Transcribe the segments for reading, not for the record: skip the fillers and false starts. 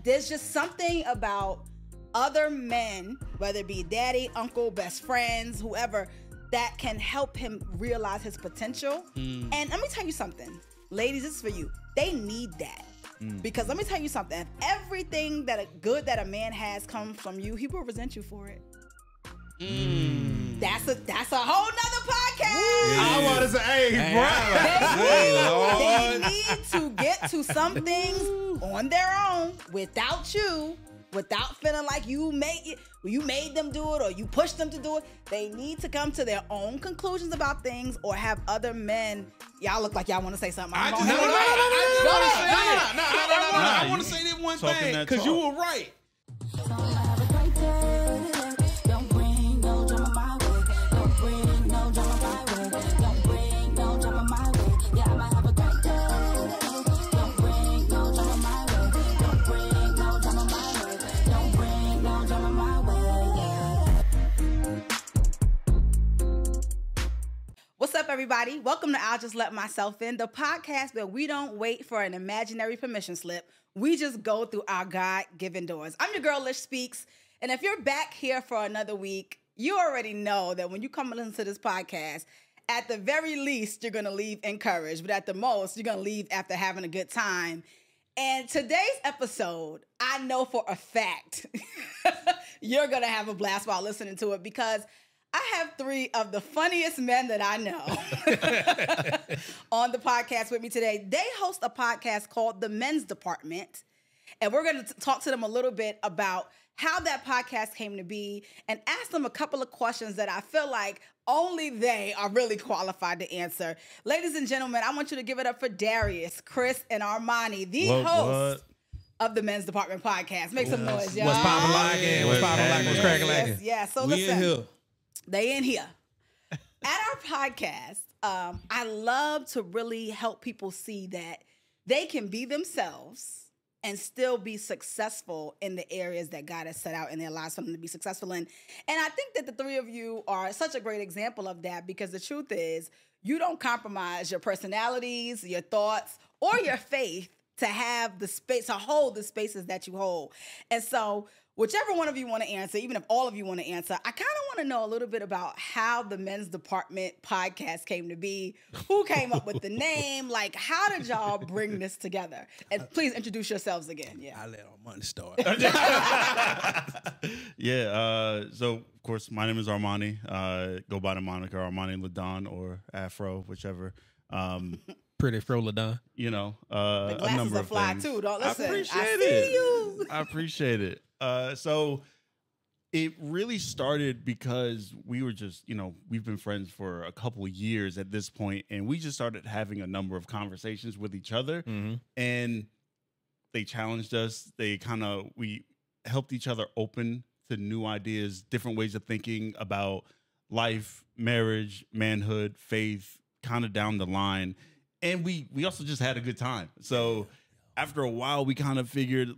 there's just something about other men, whether it be daddy, uncle, best friends, whoever, that can help him realize his potential. And let me tell you something, ladies, this is for you. They need that. Because let me tell you something, if everything good that a man has comes from you, he will resent you for it. That's a whole nother podcast. I want to say, hey, they need to get to some things on their own without you, without feeling like you made them do it or you pushed them to do it. They need to come to their own conclusions about things or have other men. Y'all look like y'all want to say something. I want to say that one thing because you were right. What's up, everybody? Welcome to I'll Just Let Myself In, the podcast where we don't wait for an imaginary permission slip. We just go through our God-given doors. I'm your girl, Lish Speaks, and if you're back here for another week, you already know that when you come and listen to this podcast, at the very least, you're going to leave encouraged, but at the most, you're going to leave after having a good time. And today's episode, I know for a fact, you're going to have a blast while listening to it because I have three of the funniest men that I know on the podcast with me today. They host a podcast called The Men's Department, and we're going to talk to them a little bit about how that podcast came to be and ask them a couple of questions that I feel like only they are really qualified to answer. Ladies and gentlemen, I want you to give it up for Dharius, Chris, and Armani, the host of the Men's Department podcast. Make some noise, y'all. What's poppin' like? What's poppin' like? What's cracking like? Yeah, so We listen. in here. They in here. At our podcast, I love to really help people see that they can be themselves and still be successful in the areas that God has set out in their lives for them to be successful in. And I think that the three of you are such a great example of that because the truth is you don't compromise your personalities, your thoughts, or your faith to have the space, to hold the spaces that you hold. And so whichever one of you want to answer, even if all of you want to answer, I kind of want to know a little bit about how the Men's Department podcast came to be, who came up with the name, like how did y'all bring this together? And please introduce yourselves again. Yeah, I let Armani start. So of course my name is Armani. Go by the moniker Armani Ladon or Afro, whichever. Pretty Fro Ladon. You know, the a glasses number are of fly things. too. Don't listen. I I see you. I appreciate it. So it really started because we were just, we've been friends for a couple of years at this point, and we just started having a number of conversations with each other, and they challenged us. We helped each other open to new ideas, different ways of thinking about life, marriage, manhood, faith, kind of down the line. And we also just had a good time. So after a while, we kind of figured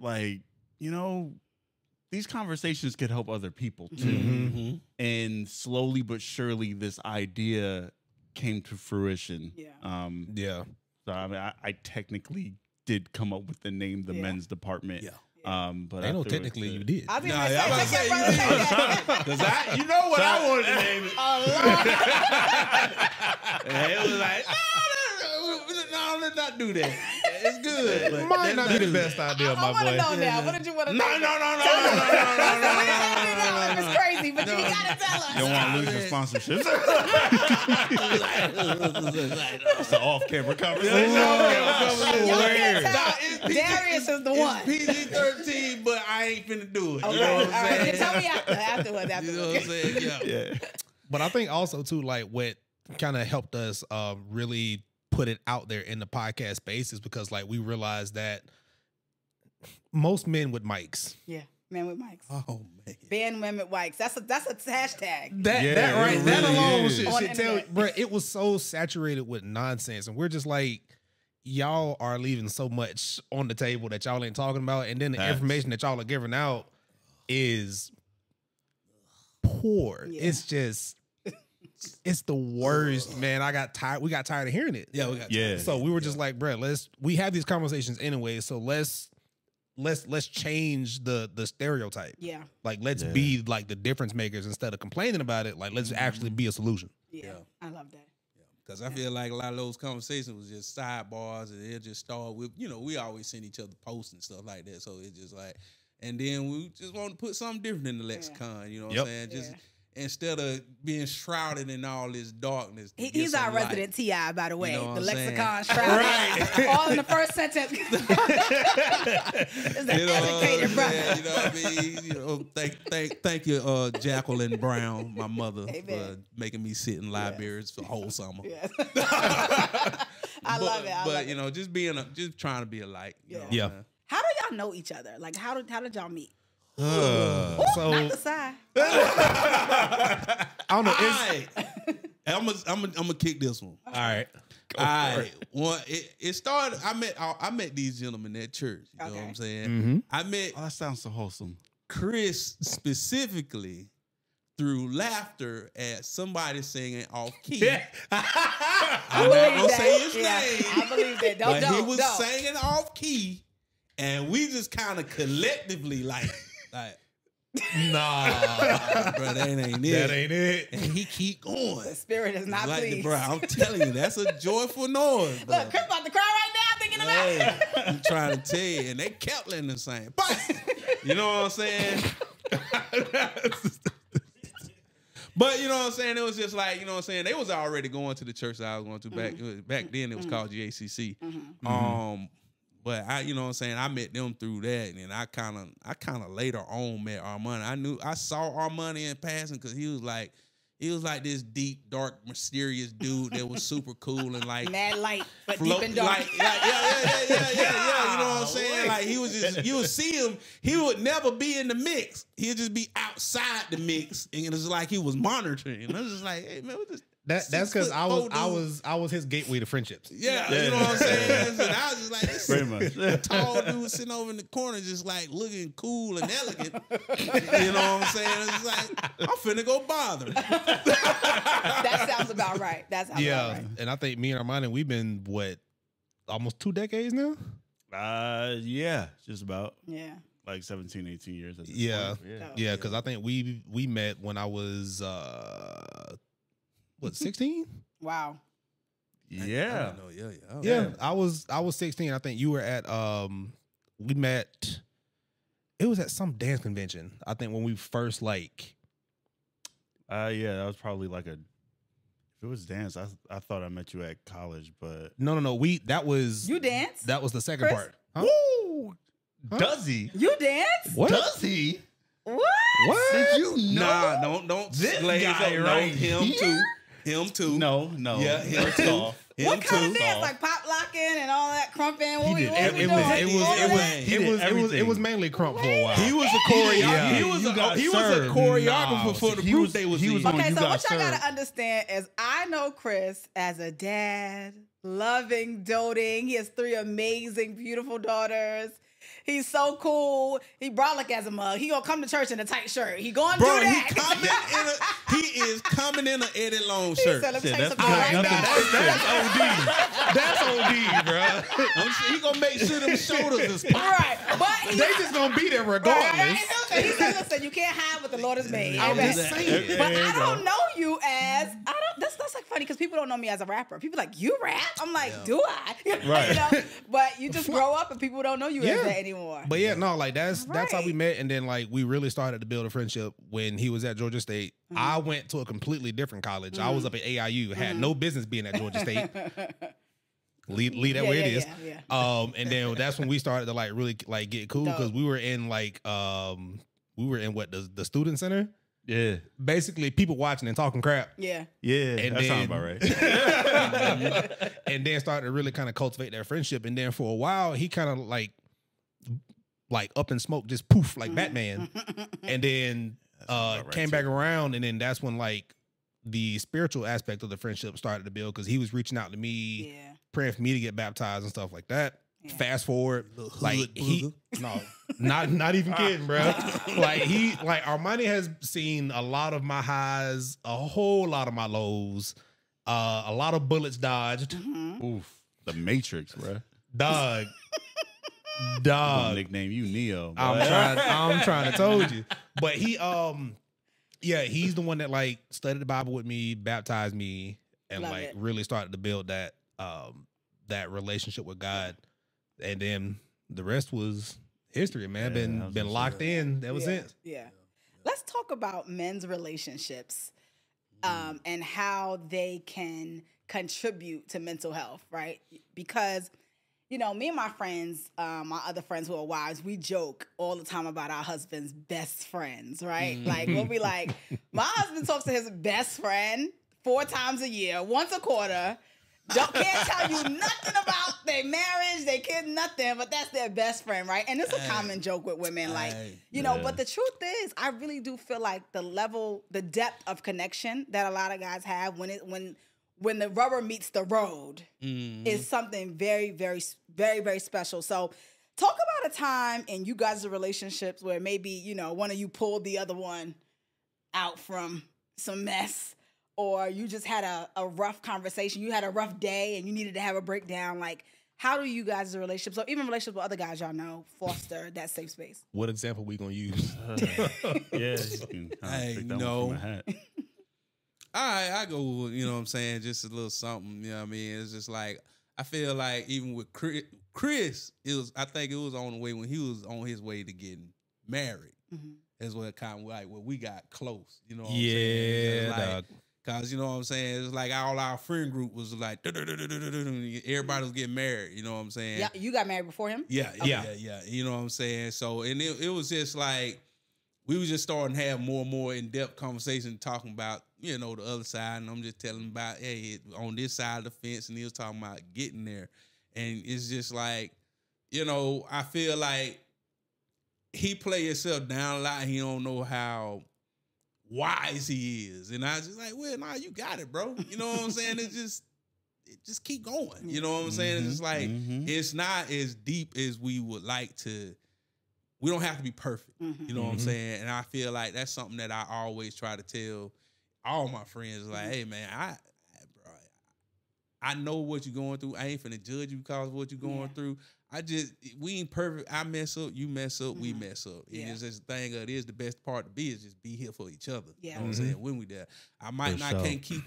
these conversations could help other people too. And slowly but surely, this idea came to fruition. Yeah. So I mean, I technically did come up with the name, the Men's Department. But I know technically you did. I was I was gonna say say, you did. Because you know what I wanted to name it. And it was like, no, let's not do that. It's good. But Might not be the best idea, my I want to boy. know now. What did you want to No. It's crazy, but you gotta tell us. You don't want to lose your sponsorships. It's an off-camera conversation. Y'all can't tell. Dharius is the one. It's PG-13, but I ain't finna do it. Okay. You know what I'm All right. saying? Tell me afterwards. You know what I'm saying? Yeah. But I think also too, like what kind of helped us really put it out there in the podcast space is because like we realized that most men with mics. Yeah, men with mics. Oh man. Ben women with mics. That's a hashtag. That right, it that really alone is. should On tell, internet. bro. It was so saturated with nonsense, and we're just like, y'all are leaving so much on the table that y'all ain't talking about, and then the information that y'all are giving out is poor. Yeah. It's just, it's the worst, man. I got tired. We got tired of hearing it. Yeah, we got Yeah. So we were just like, bro, we have these conversations anyway. So let's let's change the stereotype. Yeah. Like let's be like the difference makers instead of complaining about it. Like let's actually be a solution. Yeah. I love that. Because I feel like a lot of those conversations was just sidebars, and it just start with, we always send each other posts and stuff like that. So it's just like, and then we just want to put something different in the lexicon. You know what I'm saying? Just instead of being shrouded in all this darkness. He's our resident T.I., by the way. You know the lexicon saying? shrouded. All in the first sentence. It's an educated brother. You know what I mean? Thank you, Jacqueline Brown, my mother, for making me sit in libraries for the whole summer. Yes. I love it. But just trying to be a light. Yeah. How do y'all know each other? Like, how did y'all meet? So Not the side. I don't know. I'm gonna kick this one. All right. All right. Well, it started. I met these gentlemen at church. You know what I'm saying? I met. Oh, that sounds so wholesome. Chris specifically through laughter at somebody singing off key. I'm not gonna say his name. I believe that. But he was singing off key, and we just kind of collectively like. Nah, bro, that ain't it. That ain't it. And he keep going. The spirit is not pleased. Bro, I'm telling you, that's a joyful noise. Bro. Look, Chris about to cry right now thinking about it. I'm trying to tell you, and they kept letting the same. But you know what I'm saying? But you know what I'm saying? It was just like, you know what I'm saying? They was already going to the church that I was going to back then. It was called GACC. But I, you know what I'm saying, I met them through that, and I kind of later on met Armani. I saw Armani in passing because he was like this deep, dark, mysterious dude that was super cool and like mad light, but deep and dark. Yeah. You know what I'm saying? Like he was just, you would see him, he would never be in the mix. He'd just be outside the mix, and it was like he was monitoring. And I was just like, hey man, what this? That's because I was his gateway to friendships. Yeah, you know what I'm saying? And I was just like, this Very much. tall dude sitting over in the corner just like looking cool and elegant. You know what I'm saying? It's like, I'm finna go bother him. That sounds about right. That sounds about right. And I think me and Armani, we've been, almost 2 decades now? Yeah, just about. Yeah. Like 17, 18 years. At this Yeah. point. Yeah, because I think we met when I was... 16? Wow. Yeah. Yeah. I was 16. I think you were at we met, it was at some dance convention. I think when we first yeah, that was probably like if it was dance, I thought I met you at college, but no, that was you dance? That was the second Chris? part. Huh? Woo! Huh? Does he? You dance? What? Does he? What? Did you know? Nah, don't This glaze guy up. right Him here? too. Him too. No. Yeah, him First too. off, Him What kind too. of dance? Like pop locking and all that crumping? What we doing? It was mainly crump for a while. He was a choreographer. Yeah. He was a served. choreographer No, for the he group was- they was he was in. on- Okay, you so got what y'all served. gotta understand is I know Chris as a dad, loving, doting. He has 3 amazing, beautiful daughters. He's so cool. He brolic as a mug. He gonna come to church in a tight shirt. He gonna do Bro, that. he is coming in an Eddie Long shirt. Let me Shit, tell you that's something right nothing. now. That's OD, bro. I'm sure he gonna make sure them shoulders is popping. Right, but They just gonna be there regardless. He said, "Listen, you can't hide what the Lord has made." I'm Amen. just saying. But I don't know you as That's like funny because people don't know me as a rapper. People like, you rap? I'm like, do I? Right. You know? But you just grow up and people don't know you as that anymore. But yeah, no, like that's how we Right. met, and then like we really started to build a friendship when he was at Georgia State. I went to a completely different college. I was up at AIU, had no business being at Georgia State. Leave that where it is. Yeah. And then that's when we started to like really like get cool because we were in like what the student center. Yeah. Basically, people watching and talking crap. Yeah. Yeah. And that sounds then- about right. And then started to really kind of cultivate that friendship. And then for a while, he kind of like up in smoke, just poof, like Batman. And then about right, came too. back around, and then that's when like the spiritual aspect of the friendship started to build because he was reaching out to me, Yeah. praying for me to get baptized and stuff like that. Yeah. Fast forward, like hood he booger. no, not even kidding, bro. Like Armani has seen a lot of my highs, a whole lot of my lows, a lot of bullets dodged. Mm-hmm. Oof. The Matrix, bro. Dog. Dog. Nickname you Neo. I'm trying to told you. But he yeah, he's the one that like studied the Bible with me, baptized me, and Love like it. really started to build that that relationship with God. And then the rest was history, man. Been locked in ever since. Yeah. Let's talk about men's relationships and how they can contribute to mental health, right? Because, you know, me and my friends, my other friends who are wives, we joke all the time about our husband's best friends, right? Like, we'll be like, my husband talks to his best friend 4 times a year, once a quarter. Can't tell you nothing about their marriage, their kids, nothing, but that's their best friend, right? And it's a common joke with women, like, you know, but the truth is, I really do feel like the depth of connection that a lot of guys have when the rubber meets the road is something very, very, very, very special. So talk about a time in you guys' relationships where maybe, you know, one of you pulled the other one out from some mess, or you just had a rough conversation, you had a rough day and you needed to have a breakdown. Like, how do you guys' relationships, or even relationships with other guys y'all know, foster that safe space? What example we gonna use? I go, you know what I'm saying, just a little something, you know what I mean? It's just like, I feel like even with Chris, I think it was on the way when he was on his way to getting married. Is what kind of like when we got close, you know what I'm saying? Like, cause you know what I'm saying? It's like all our friend group was like, everybody was getting married, you know what I'm saying? Yeah, you got married before him? Yeah. You know what I'm saying? So, and it was just like, we was just starting to have more and more in-depth conversation talking about, you know, the other side. And I'm just telling him about, hey, on this side of the fence, and he was talking about getting there. And it's just like, you know, I feel like he play himself down a lot. He don't know how wise he is. And I was just like, well, nah, you got it, bro. You know what I'm saying? It just keep going. You know what I'm saying? It's just like, it's not as deep as we would like to. We don't have to be perfect. You know what I'm saying? And I feel like that's something that I always try to tell all my friends. Like, hey, man, I know what you're going through. I ain't finna judge you because of what you're going through. We ain't perfect. I mess up, you mess up, we mess up. And it's just the thing of it is, the best part to be is just be here for each other. You know what I'm saying? When we there, I might can't keep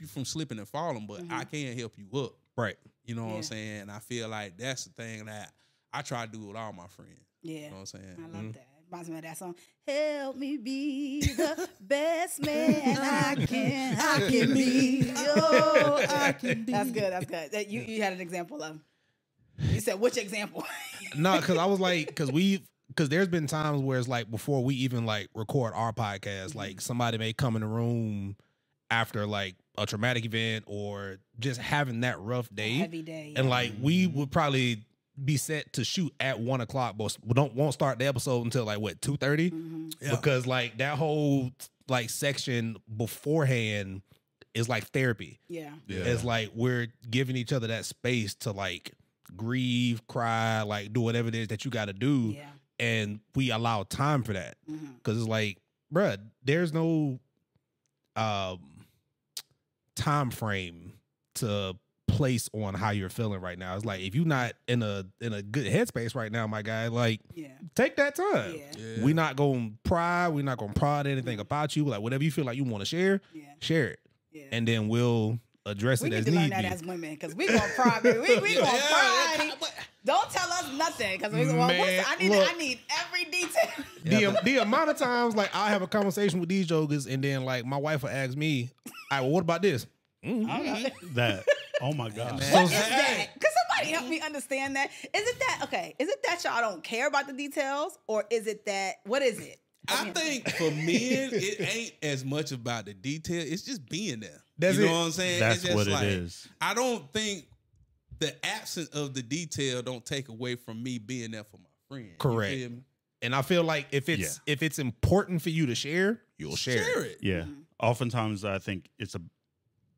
you from slipping and falling, but I can help you up. Right. You know what I'm saying? And I feel like that's the thing that I try to do with all my friends. Yeah. You know what I'm saying? I love that. Reminds me of that song. Help me be the best man I can be. Oh, I can be. That's good. That's good. You had an example of. You said, which example? No, because I was like, because there's been times where it's like before we even like record our podcast, like somebody may come in the room after like a traumatic event or just having that rough day, heavy day, and like we would probably be set to shoot at 1 o'clock, but won't start the episode until like what 2:30, because like that whole like section beforehand is like therapy. It's like we're giving each other that space to like grieve, cry, like do whatever it is that you got to do, and we allow time for that, because it's like, bruh, there's no time frame to place on how you're feeling right now. It's like, if you're not in a good headspace right now, my guy, like take that time. We're not gonna pry, we're not gonna prod anything about you. Like whatever you feel like you want to share it, and then we'll address it as need be. We need to learn that as women, because we gonna pry, baby. We gonna pry. Don't tell us nothing, because I need every detail. The amount of times like I have a conversation with these jokers, and then like my wife will ask me, "All right, well, what about this?" That. Oh my God. What is that? Could somebody help me understand that? Is it that y'all don't care about the details, or is it that, what is it? I think for men, it ain't as much about the detail. It's just being there. That's you know it. what I'm saying? That's it's just what like, it is. I don't think the absence of the detail don't take away from me being there for my friend. Correct. You feel me? And I feel like if it's important for you to share, you'll share it. Yeah. Oftentimes I think it's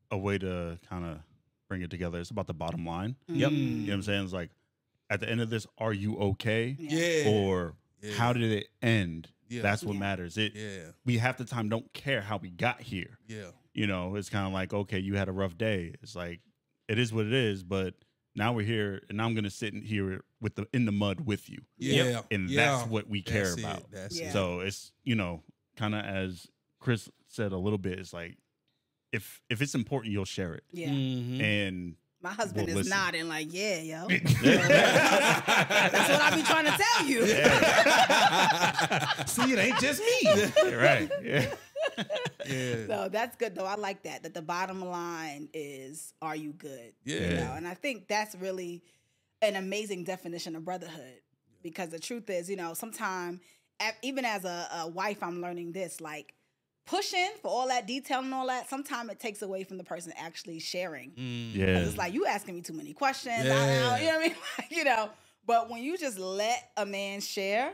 a way to kind of bring it together. It's about the bottom line. Yep. You know what I'm saying? It's like, at the end of this, are you okay? Yeah. Or how did it end? Yeah. That's what matters. We half the time don't care how we got here. Yeah. You know, it's kind of like, okay, you had a rough day. It's like, it is what it is, but Now we're here, and I'm gonna sit in here in the mud with you. Yeah. And that's what we care about. That's Yeah. it. So it's, kind of as Chris said a little bit, it's like if it's important, you'll share it. Yeah. Mhm. And My husband Well, is listen. nodding like, yeah, yo. That's what I be trying to tell you. See, it ain't just me. right. Yeah. Yeah. So that's good though. I like that the bottom line is, are you good? Yeah. You know? And I think that's really an amazing definition of brotherhood, because the truth is, sometimes even as a wife, I'm learning this, like pushing for all that detail and all that, sometimes it takes away from the person actually sharing. Yeah. It's like, you asking me too many questions. Yeah. You know what I mean? But when you just let a man share,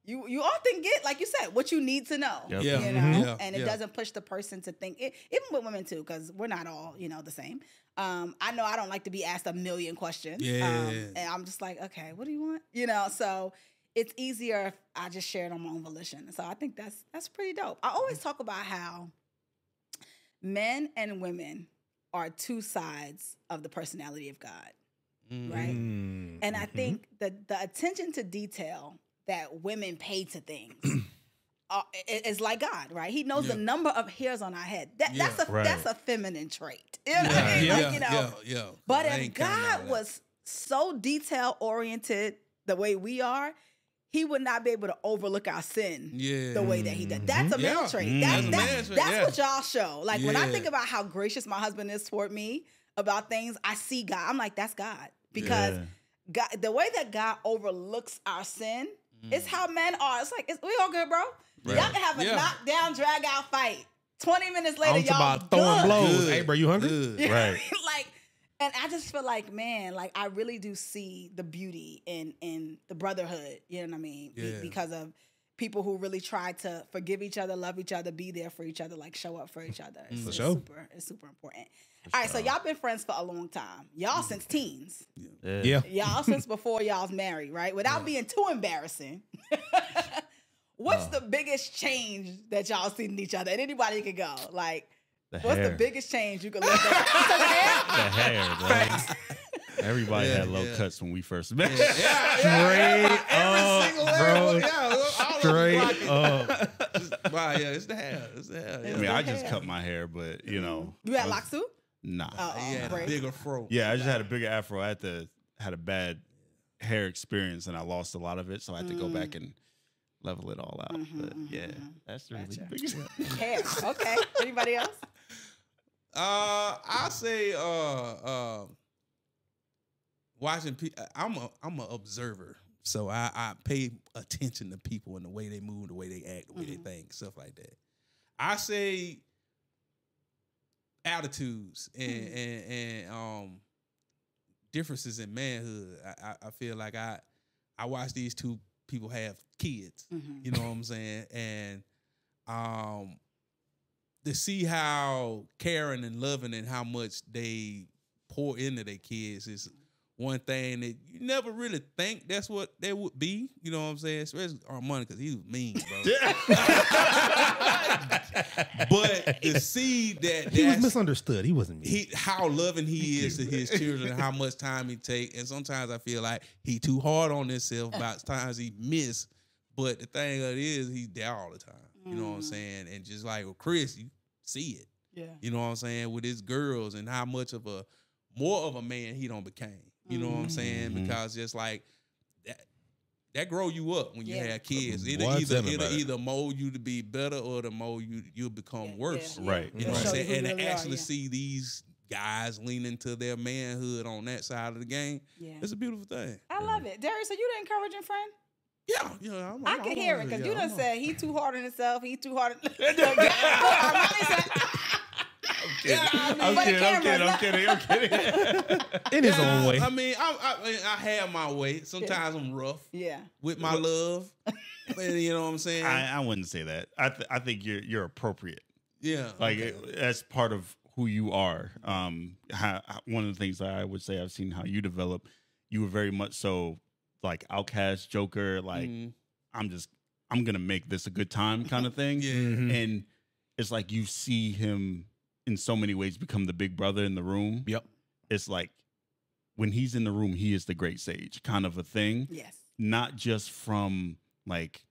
you often get, like you said, what you need to know. Yep. Yeah. You know, Mhm. and it doesn't push the person to think it, even with women too, because we're not all, the same. I know I don't like to be asked a million questions. Yeah. And I'm just like, okay, what do you want? So it's easier if I just share it on my own volition. So I think that's pretty dope. I always talk about how men and women are two sides of the personality of God, right? Mm. And I think the attention to detail that women pay to things is like God, right? He knows the number of hairs on our head. That's a feminine trait. You know what I mean? Yeah. But I if ain't counting all God that. was so detail oriented the way we are, he would not be able to overlook our sin the way that he does. That's a male trait. That's a man trait, that's what y'all show. Like when I Yeah. think about how gracious my husband is toward me about things, I see God. I'm like, that's God. Because God, the way that God overlooks our sin is how men are. It's like, we all good, bro. Right. Y'all can have a knockdown, drag out fight. 20 minutes later, I'm talking y'all about throwing good. blows. Good. Hey, bro, you hungry? Good. You know what I Right. mean? And I just feel like, man, like I really do see the beauty in the brotherhood, you know what I mean? Yeah. Because of people who really try to forgive each other, love each other, be there for each other, like show up for each other. It's sure. it's super important. All right, so y'all been friends for a long time. Y'all since teens. Yeah. Y'all since before y'all's married, right? Without being too embarrassing. What's the biggest change that y'all seen in each other? And anybody could go. Like, what's the biggest change you could look at? The hair? The hair, bro. Everybody had low cuts when we first met. Straight up, bro. Straight up. Wow, yeah, it's the hair. It's the hair. I Yeah. mean, I just cut my hair, but You had locks too? Nah. He had a Right. bigger fro. Yeah, I just had a bigger afro. I had a bad hair experience, and I lost a lot of it, so I had to go back and level it all out. But yeah, that's the really biggest. Hair. Okay. Anybody else? I say watching people. I'm an observer, so I pay attention to people and the way they move, the way they act, the way they think, stuff like that. I say attitudes and differences in manhood. I feel like I watch these two people have kids. You know what I'm saying? And to see how caring and loving and how much they pour into their kids is one thing that you never really think that's what they would be. You know what I'm saying? Especially Armani, because he was mean, bro. But to see that He was misunderstood. He wasn't me. how loving he is to his children and how much time he take. And sometimes I feel like he too hard on himself about times he miss. But the thing of it is, he's there all the time. You know what I'm saying? And just like with Chris, you see it. Yeah. You know what I'm saying? With his girls and how much of more of a man he don't became. You know what I'm saying? Because just like that grow you up when you have kids. It'll either mold you to be better or the mold you'll become worse. Right. You know what I'm saying? And to really actually see these guys lean into their manhood on that side of the game, it's a beautiful thing. I love it. Dharius, are you the encouraging friend? Yeah. I can hear it because you done said he too hard on himself. He too hard on I'm kidding. In his own way. I mean, I have my way. Sometimes I'm rough. Yeah. With my love. You know what I'm saying? I wouldn't say that. I think you're appropriate. Yeah. Like that's part of who you are. One of the things that I would say I've seen how you develop. You were very much so like outcast, joker. Like I'm gonna make this a good time kind of thing. And it's like you see him in so many ways become the big brother in the room. Yep. It's like when he's in the room, he is the great sage kind of a thing. Yes. Not just from like,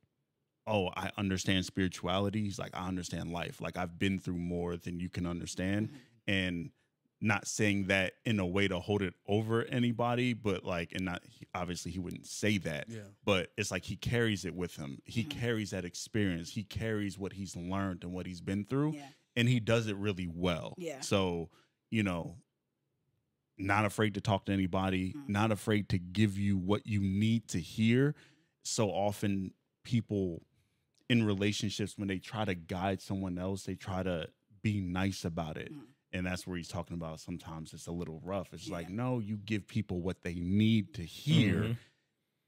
oh, I understand spirituality. He's like, I understand life. Like, I've been through more than you can understand. And not saying that in a way to hold it over anybody, but like, and not, obviously he wouldn't say that, but it's like he carries it with him. He carries that experience. He carries what he's learned and what he's been through, and he does it really well. So, you know, not afraid to talk to anybody, not afraid to give you what you need to hear. So often people in relationships, when they try to guide someone else, they try to be nice about it. And that's where he's talking about sometimes it's a little rough. It's like, no, you give people what they need to hear.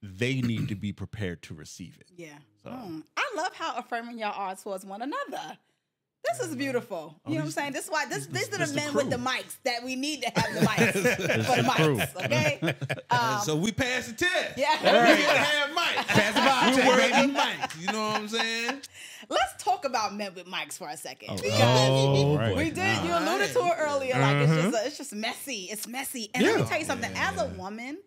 They need to be prepared to receive it. So. I love how affirming y'all are towards one another. This is beautiful. You know what I'm saying? This is why these are the men with the mics that we need to have the mics for the mics. Okay. So we passed the test. Yeah. We gotta have mics. Pass the vibe We check, working baby. mics. You know what I'm saying? Let's talk about men with mics for a second. Because boy. we did. You alluded to it earlier. Like it's just messy. It's messy. And let me tell you something. As a woman,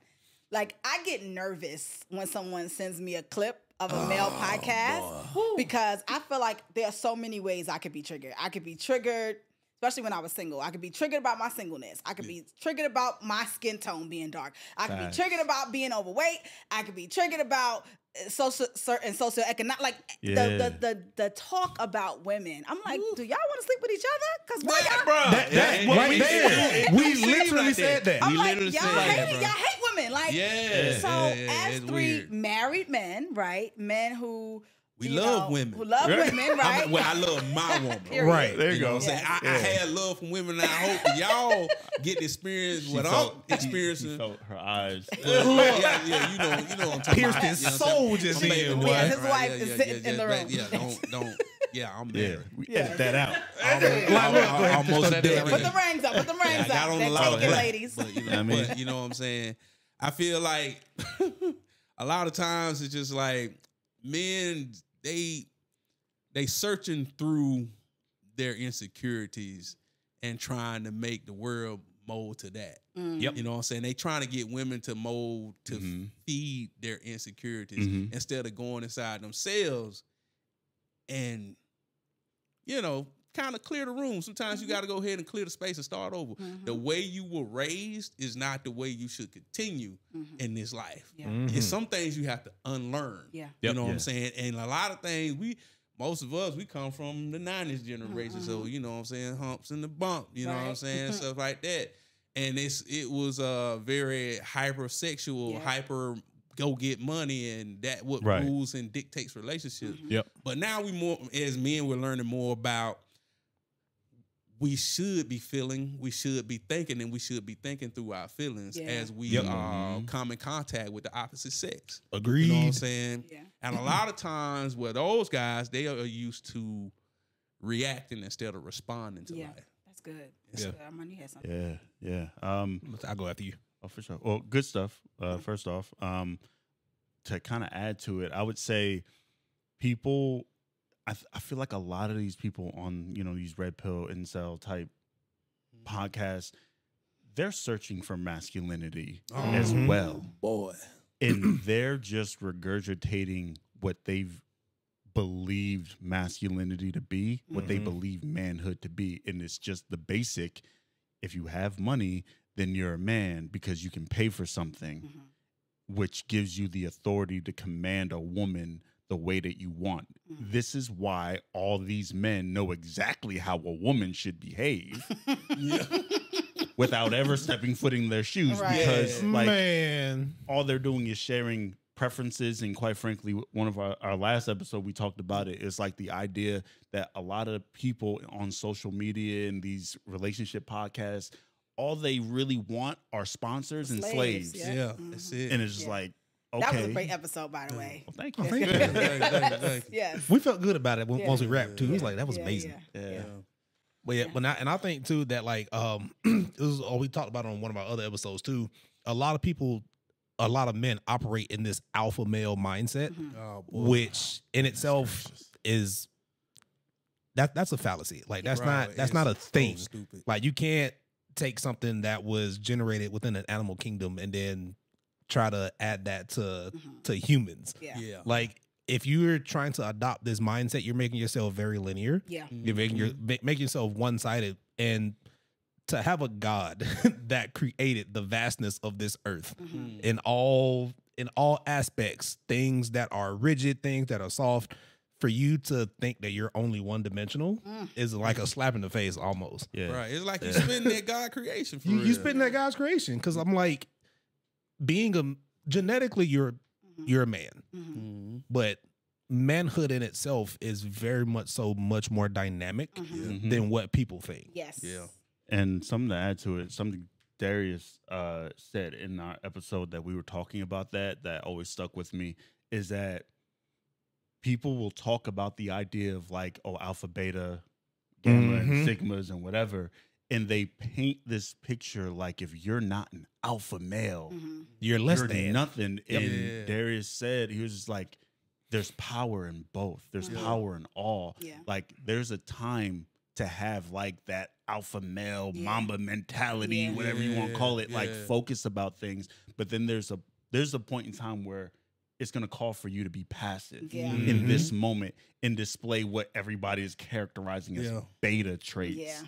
like I get nervous when someone sends me a clip of a male podcast because I feel like there are so many ways I could be triggered. I could be triggered, especially when I was single. I could be triggered about my singleness. I could be triggered about my skin tone being dark. I could be triggered about being overweight. I could be triggered about certain socioeconomic, like the talk about women. I'm like, do y'all want to sleep with each other? Because why y'all? That's right there. We literally said that. I'm like, literally y'all said hate that, y'all hate women. Like, so as it's three weird. married men, right? Men who We you love know, women. who love women, right? I love my woman. Period. Right. There you go. Know what I'm saying? I had love from women, and I hope that y'all get to experience what I'm experiencing. He felt her eyes. Yeah, you know what I'm talking Pierced about. his You know what I'm soul saying? just I'm then, making boy. it Yeah, his right. wife is sitting in the room. Don't. Yeah, I'm married. We edit that out. Almost dead. Put the rings up. Put the rings I got up. on They're the lot of taking, black, ladies. but you know what I'm saying? I feel like a lot of times it's just like men, they searching through their insecurities and trying to make the world mold to that. Yep. You know what I'm saying? They trying to get women to mold to feed their insecurities instead of going inside themselves and, you know, kind of clear the room. Sometimes you got to go ahead and clear the space and start over. The way you were raised is not the way you should continue in this life. It's some things you have to unlearn. You know what I'm saying? And a lot of things most of us, we come from the 90s generation. So, you know what I'm saying? Humps and the bump, you know what I'm saying? Stuff like that. And it was very hypersexual, hyper go get money, and that what rules and dictates relationships. But now as men, we're learning more about we should be feeling, we should be thinking, and we should be thinking through our feelings as we come in contact with the opposite sex. Agreed. You know what I'm saying? And a lot of times where those guys, they are used to reacting instead of responding to life. That's good. That's good. Armani has something. Yeah. I'll go after you. Oh, for sure. Well, good stuff. First off, to kind of add to it, I would say people, I feel like a lot of these people on, you know, these red pill incel type podcasts, they're searching for masculinity as well. Boy. And they're just regurgitating what they've believed masculinity to be, what they believe manhood to be. And it's just the basic, if you have money, then you're a man because you can pay for something, which gives you the authority to command a woman the way that you want. This is why all these men know exactly how a woman should behave without ever stepping foot in their shoes because all they're doing is sharing preferences. And quite frankly, one of our last episode, we talked about it. It's like the idea that a lot of people on social media and these relationship podcasts, all they really want are sponsors and slaves. That's it. And it's just like, okay. That was a great episode, by the way. Well, thank you. Thank you. Yes. We felt good about it once we wrapped too. It was like, that was amazing. Yeah. But and I think too that like it was we talked about it on one of our other episodes too. A lot of men operate in this alpha male mindset, which in itself is that's a fallacy. Like that's not a thing. Stupid. Like you can't take something that was generated within an animal kingdom and then try to add that to humans. Yeah. Yeah. Like, if you're trying to adopt this mindset, you're making yourself very linear. Yeah. You're making yourself one-sided. And to have a God that created the vastness of this earth in all aspects, things that are rigid, things that are soft, for you to think that you're only one-dimensional is like a slap in the face almost. Yeah. Right. It's like you spitting that God creation for real. You spitting that God's creation, because I'm like, genetically you're a man, but manhood in itself is very much so much more dynamic than what people think. Yes. Yeah. And something to add to it, something Dharius said in our episode that we were talking about that always stuck with me is that people will talk about the idea of like, oh, alpha, beta, gamma, and sigmas and whatever. And they paint this picture like if you're not an alpha male, You're less you're than nothing. Yep. And Yeah. Dharius said, he was just like, there's power in both. There's power in all. Yeah. Like there's a time to have like that alpha male mamba mentality, Yeah. whatever you want to call it, like Yeah. focus about things. But then there's a point in time where it's going to call for you to be passive Yeah. in this moment and display what everybody is characterizing as Yeah. beta traits. Yeah.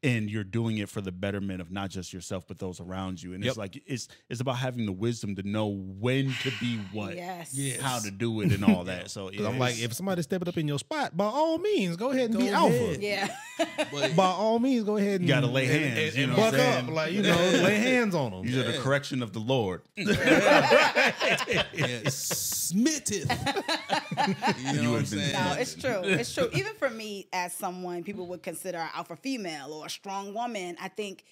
And you're doing it for the betterment of not just yourself, but those around you. And it's like, it's about having the wisdom to know when to be what, Yes. Yes. how to do it and all that. So 'Cause I'm like, if somebody's stepping up in your spot, by all means, go ahead and be alpha. Yeah. But By all means, go ahead and you got to lay hands, you and know buck what I'm up, saying? like, you know, lay hands on them. These are the correction of the Lord. smitteth. You know what I'm saying? No, it's true. It's true. Even for me, as someone people would consider an alpha female or a strong woman, I think,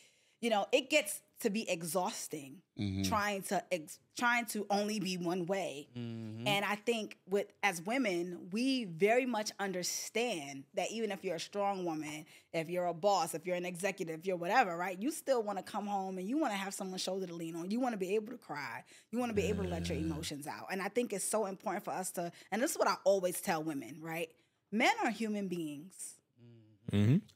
it gets to be exhausting trying to only be one way. And I think as women, we very much understand that even if you're a strong woman, if you're a boss, if you're an executive, if you're whatever, right? You still want to come home and you want to have someone's shoulder to lean on. You want to be able to cry. You want to be able to let your emotions out. And I think it's so important for us to, and this is what I always tell women, right? Men are human beings.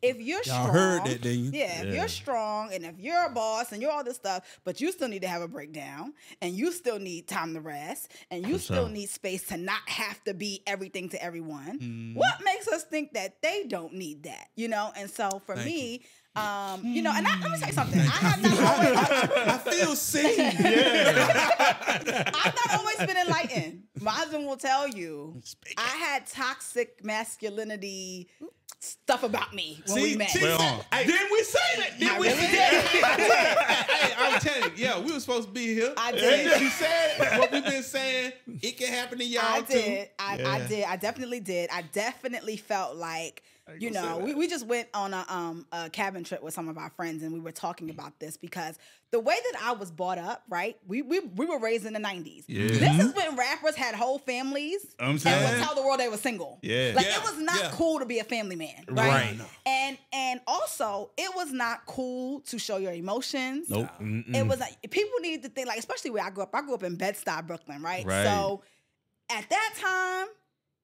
If you're Y'all strong, heard that, didn't you? Yeah, if you're strong and if you're a boss and you're all this stuff, but you still need to have a breakdown and you still need time to rest and you still need space to not have to be everything to everyone. What makes us think that they don't need that? And so for me, let me say something. I have not always, I feel seen. I've not always been enlightened. My husband will tell you I had toxic masculinity stuff about me when we met. Didn't we say that? I really did. Hey, I'm telling you, we were supposed to be here. I did. You said what we've been saying. It can happen to y'all I too. did. I did. I definitely did. I definitely felt like, we just went on a cabin trip with some of our friends and we were talking about this because the way that I was brought up, right? We were raised in the 90s. Yeah. This is when rappers had whole families I'm and saying. would tell the world they were single. Yeah. Like Yeah. it was not Yeah. cool to be a family man, right? And also it was not cool to show your emotions. Nope. It was like people needed to think, like, especially where I grew up. I grew up in Bed-Stuy, Brooklyn, right? Right. So at that time,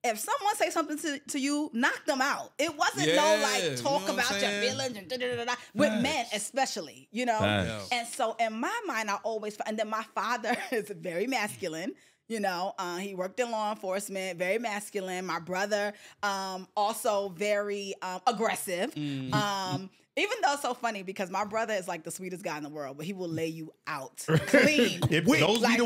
if someone say something to you, knock them out. It wasn't Yeah, talk you know what about I'm your saying? feelings and da-da-da-da-da, with men especially, Facts. And so in my mind, I always, and then my father is very masculine. He worked in law enforcement, very masculine. My brother, also very aggressive. Even though it's so funny because my brother is like the sweetest guy in the world, but he will lay you out clean. Those be the Please ones. don't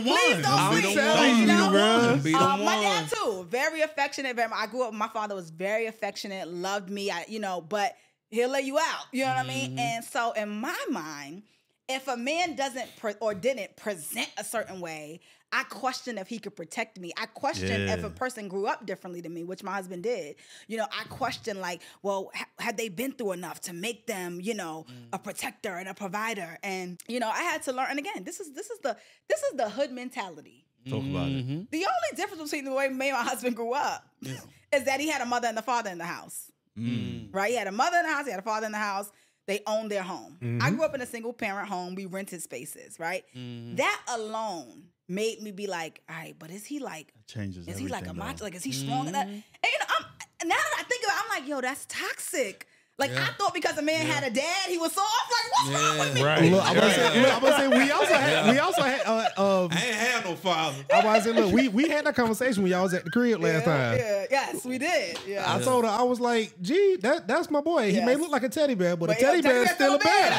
Those sweet, be the ones. you know? My dad too, very affectionate. I grew up. My father was very affectionate, loved me. But he'll lay you out. You know what I mean? And so in my mind, if a man didn't present a certain way, I question if he could protect me. I question if a person grew up differently than me, which my husband did. I question like, well, had they been through enough to make them, a protector and a provider? And I had to learn. And again, this is the hood mentality. Talk about it. The only difference between the way me and my husband grew up is that he had a mother and a father in the house. Right? He had a mother in the house. He had a father in the house. They owned their home. I grew up in a single parent home. We rented spaces, right? That alone made me be like, all right, but is he like, Changes is he like a everything, macho? though. Like, is he strong enough? And now that I think about it, I'm like, yo, that's toxic. Like I thought because a man had a dad, he was so off. Like what's wrong with me? Right. Look, I'm gonna say we also had I ain't had no father. I was say, look, we had that conversation when y'all was at the crib last time. Yeah, yes, we did. Yeah. I told her, I was like, gee, that's my boy. He may look like a teddy bear, but a teddy bear is still a bear.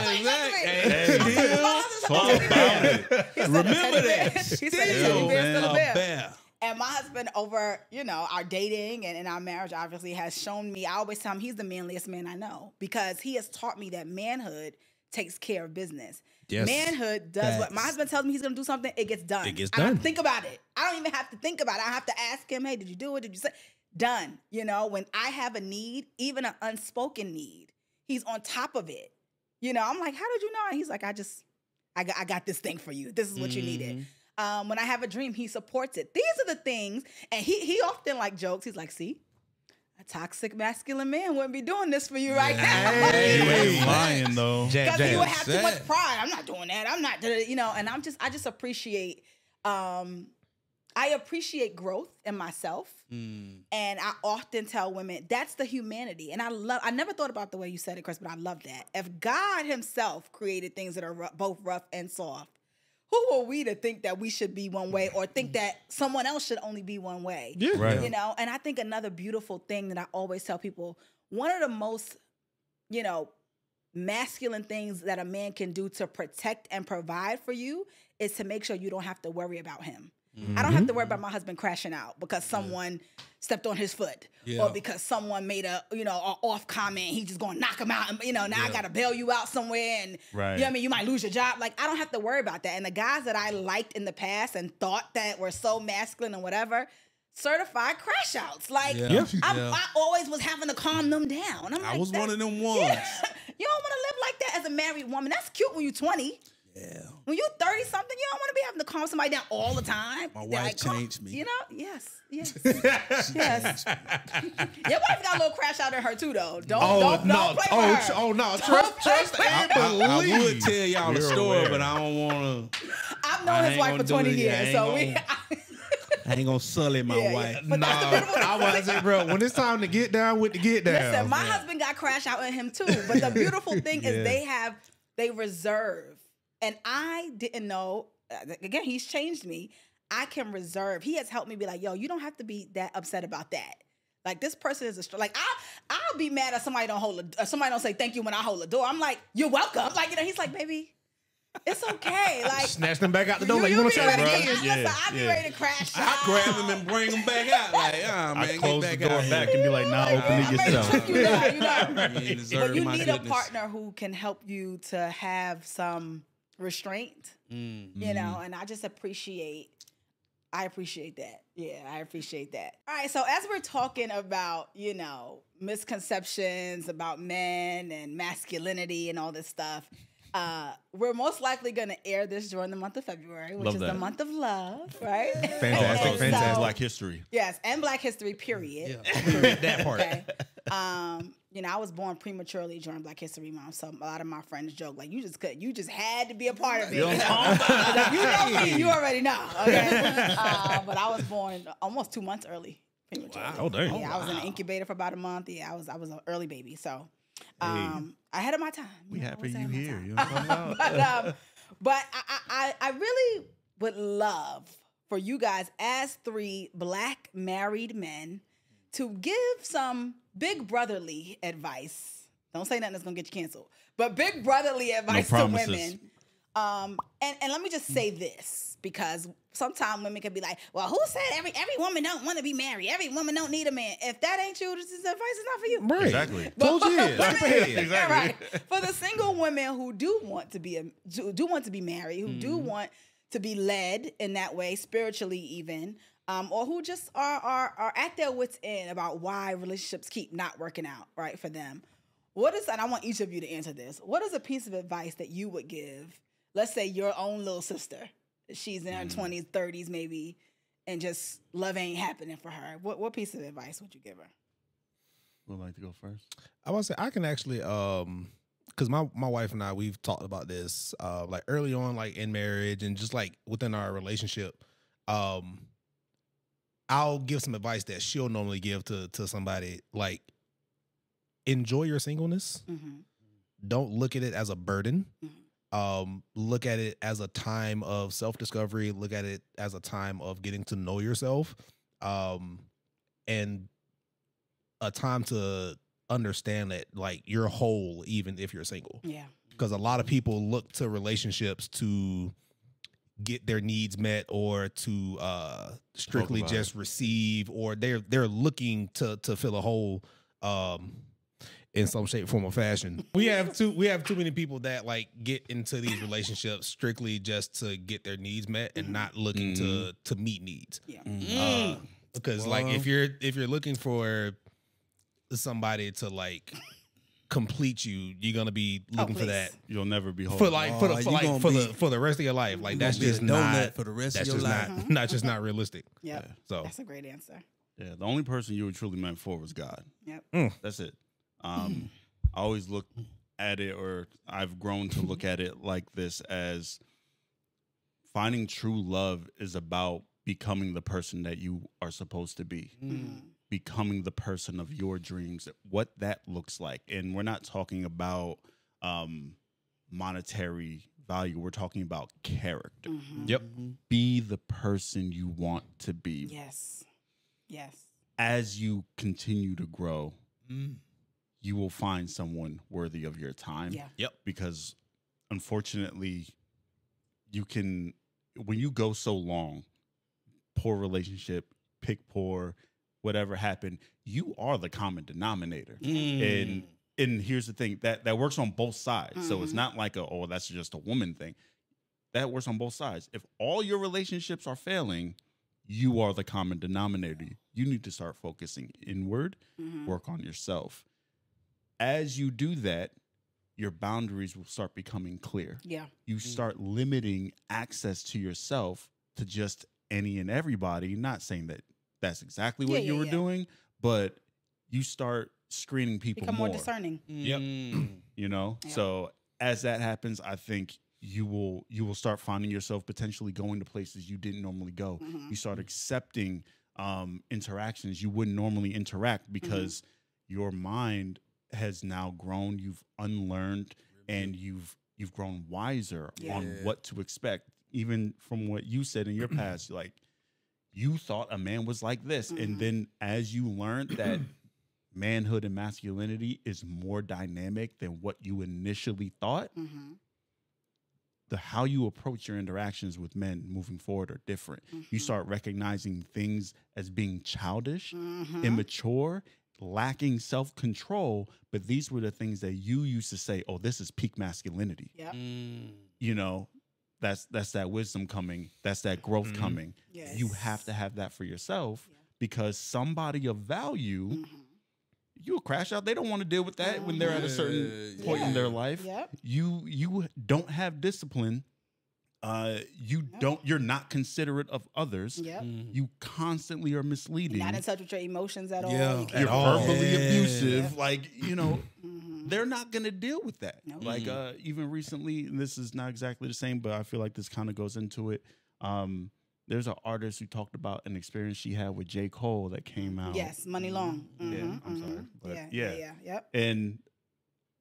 Remember that. He said a teddy bear is still a bear. And my husband, over, our dating and in our marriage, obviously has shown me, I always tell him he's the manliest man I know because he has taught me that manhood takes care of business. Yes. Manhood does what my husband tells me he's going to do something, it gets done. It gets I done. don't think about it. I don't even have to think about it. I have to ask him, hey, did you do it? Did you say? Done. When I have a need, even an unspoken need, he's on top of it. I'm like, how did you know? And he's like, I got this thing for you. This is what you needed. When I have a dream, he supports it. These are the things, and he often jokes. He's like, see, a toxic masculine man wouldn't be doing this for you right now. You ain't lying though. Because he would have too much pride. I'm not doing that. I'm not, and I just appreciate, I appreciate growth in myself. And I often tell women, that's the humanity. And I never thought about the way you said it, Chris, but I love that. If God himself created things that are both rough and soft, who are we to think that we should be one way or think that someone else should only be one way? Yeah. Right. And I think another beautiful thing that I always tell people, one of the most, masculine things that a man can do to protect and provide for you is to make sure you don't have to worry about him. I don't have to worry about my husband crashing out because someone stepped on his foot or because someone made a off comment. He just gonna knock him out, and now I gotta bail you out somewhere, and you might lose your job. Like I don't have to worry about that. And the guys that I liked in the past and thought that were so masculine and whatever, certified crash outs. Like I always was having to calm them down. I was one of them ones. You don't want to live like that as a married woman. That's cute when you're 20. Yeah. When you're 30 something, you don't want to be having to calm somebody down all the time. My wife changed me. Yes. Yes. Your wife got a little crash out in her too, though. Don't play with her. No. Trust and believe. I would tell y'all the story, but I don't want to. I've known his wife for 20 years, so I ain't gonna sully my wife. But I was to say, bro, when it's time to get down with the get down. Listen, my husband got crash out in him too. But the beautiful thing is they reserve. And I didn't know, again, he's changed me. I can reserve. He has helped me be like, yo, you don't have to be that upset about that. Like this person is I'll be mad if somebody don't say thank you when I hold the door. I'm like, you're welcome. Like, he's like, baby, it's okay. Like snatch them back out the door. Like, you want to try that again? I'll be ready to crash out. I grab them and bring them back out. Like, man, I close get the door back and be like, nah, open it yourself. But you need a partner who can help you to have some restraint, and I just appreciate that. Yeah, I appreciate that. All right, so as we're talking about, misconceptions about men and masculinity and all this stuff, we're most likely going to air this during the month of February, which is the month of love, right? Fantastic. Black History. Yes, and Black History, period. Yeah, that part. Okay. I was born prematurely during Black History Month, so a lot of my friends joke, like, you just had to be a part of it. You know me, you already know, okay? But I was born almost 2 months early, prematurely. Wow. Oh, dang. Yeah, I was in an incubator for about a month. Yeah, I was an early baby, so ahead of my time. We happy you here. You know what I'm talking about? But I really would love for you guys, as 3 Black married men, to give some big brotherly advice. Don't say nothing that's gonna get you canceled, but big brotherly advice to women. And let me just say this, because sometimes women can be like, well, who said every woman don't want to be married? Every woman don't need a man. If that ain't you, this advice is not for you. Right. Exactly. Told you. Exactly. Right. For the single women who do want to be married, who do want to be led in that way, spiritually even, or who just are at their wits' end about why relationships keep not working out, right, for them. And I want each of you to answer this. What is a piece of advice that you would give, let's say your own little sister, she's in her 20s, 30s maybe, and just love ain't happening for her? What piece of advice would you give her? Would like to go first? I want to say I can actually, because my wife and I, we've talked about this, like early on, like in marriage and just like within our relationship. I'll give some advice that she'll normally give to somebody, like enjoy your singleness. Don't look at it as a burden. Look at it as a time of self-discovery. Look at it as a time of getting to know yourself, and a time to understand that like you're whole even if you're single. Yeah. Because a lot of people look to relationships to get their needs met or to strictly just receive, or they're looking to fill a hole in some shape, form, or fashion. We have too many people that like get into these relationships strictly just to get their needs met and not looking to meet needs. Yeah. Because like if you're looking for somebody to like complete you, you're gonna be looking for that. You'll never be whole. For the rest of your life. Like that's just not for the rest that's of your just life. not realistic. Yep. So That's a great answer. Yeah, the only person you were truly meant for was God. Yep. That's it. I always look at it, or I've grown to look at it like this, as finding true love is about becoming the person that you are supposed to be. Becoming the person of your dreams, what that looks like. And we're not talking about monetary value. We're talking about character. yep. Be the person you want to be. Yes. Yes. As you continue to grow, you will find someone worthy of your time. Yeah. Yep. Because unfortunately, when you go so long, poor relationship, pick poor, whatever happened, you are the common denominator. And here's the thing, that works on both sides. So it's not like that's just a woman thing. That works on both sides. If all your relationships are failing, you are the common denominator. You need to start focusing inward, work on yourself. As you do that, your boundaries will start becoming clear. Yeah. You start limiting access to yourself to just any and everybody. Not saying that that's exactly what you were doing, but you start screening people Become more discerning. Yep. You know? Yeah. So as that happens, I think you will start finding yourself potentially going to places you didn't normally go. You start accepting interactions you wouldn't normally interact because your mind has now grown. You've unlearned and you've grown wiser on what to expect. Even from what you said in your past, like you thought a man was like this. And then as you learned that manhood and masculinity is more dynamic than what you initially thought, how you approach your interactions with men moving forward are different. You start recognizing things as being childish, immature, lacking self-control, but these were the things that you used to say, oh, this is peak masculinity. Yep. You know, that's that wisdom coming, that's that growth coming. Yes. You have to have that for yourself because somebody of value, you'll crash out. They don't want to deal with that when they're at a certain point in their life. Yep. You don't have discipline. You're not considerate of others. Yep. You constantly are misleading. Not in touch with your emotions at all. Yeah. You can't You're verbally abusive. Yeah. Like, you know, they're not going to deal with that. Nope. Like, even recently, and this is not exactly the same, but I feel like this kind of goes into it. There's an artist who talked about an experience she had with J. Cole that came out. Yes, Money Long. Yeah, I'm sorry. But Yep. And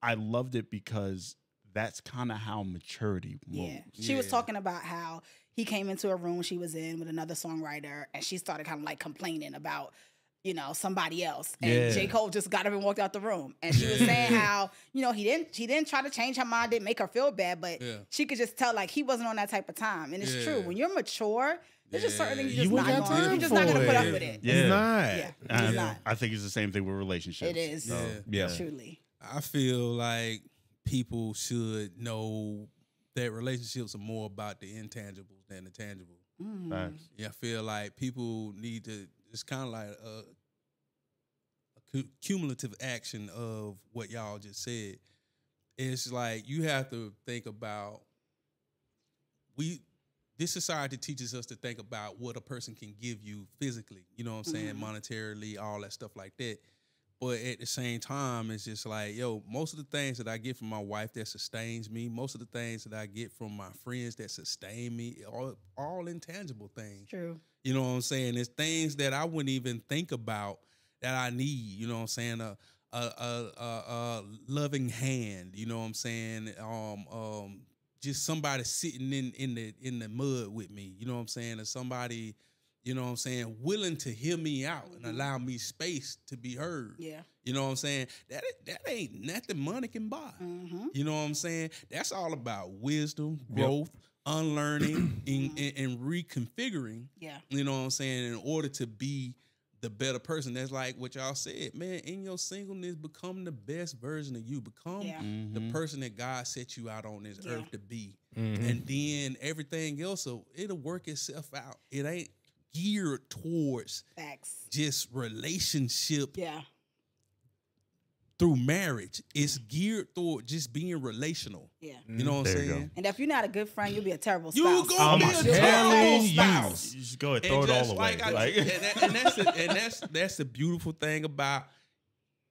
I loved it because that's kind of how maturity moves. Yeah. She was talking about how he came into a room she was in with another songwriter and she started kind of like complaining about, you know, somebody else. And J. Cole just got up and walked out the room. And she was saying how, you know, he didn't try to change her mind, didn't make her feel bad, but she could just tell like he wasn't on that type of time. And it's true. When you're mature, there's just certain things you're just not gonna put up with it. Yeah. It's not. Yeah. It's not. I think it's the same thing with relationships. It is. So, Yeah. Truly. I feel like people should know that relationships are more about the intangibles than the tangible. Facts. Yeah, I feel like people need to, it's kind of like a cumulative action of what y'all just said. It's like you have to think about, this society teaches us to think about what a person can give you physically, you know what I'm saying, monetarily, all that stuff like that. But at the same time, it's just like, yo, most of the things that I get from my wife that sustains me, most of the things that I get from my friends that sustain me, all intangible things. True. You know what I'm saying? It's things that I wouldn't even think about that I need. You know what I'm saying? a loving hand. You know what I'm saying? Just somebody sitting in the mud with me. You know what I'm saying? Or somebody, you know what I'm saying, willing to hear me out and allow me space to be heard. Yeah. You know what I'm saying? That ain't nothing money can buy. You know what I'm saying? That's all about wisdom, growth, unlearning, and reconfiguring. Yeah. You know what I'm saying? In order to be the better person. That's like what y'all said, man. In your singleness, become the best version of you. Become the person that God set you out on this earth to be. And then everything else, it'll work itself out. It ain't geared towards just relationship through marriage. It's geared toward just being relational. Yeah. You know what I'm saying? And if you're not a good friend, you'll be a terrible spouse. You're going to be a terrible spouse. You just go and throw it all away. That's the beautiful thing about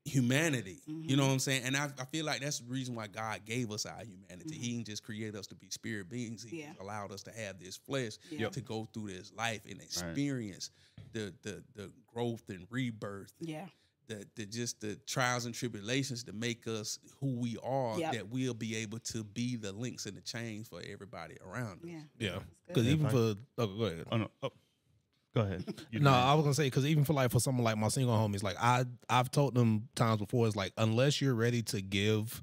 humanity. You know what I'm saying? And I feel like that's the reason why God gave us our humanity. He didn't just create us to be spirit beings. He allowed us to have this flesh to go through this life and experience the growth and rebirth. Yeah. The trials and tribulations to make us who we are, that we'll be able to be the links and the chains for everybody around us. Yeah. Because even for go ahead. Oh, no. Oh. Go ahead. No, I was gonna say, because even for someone like my single homies, like I've told them times before, it's like, unless you're ready to give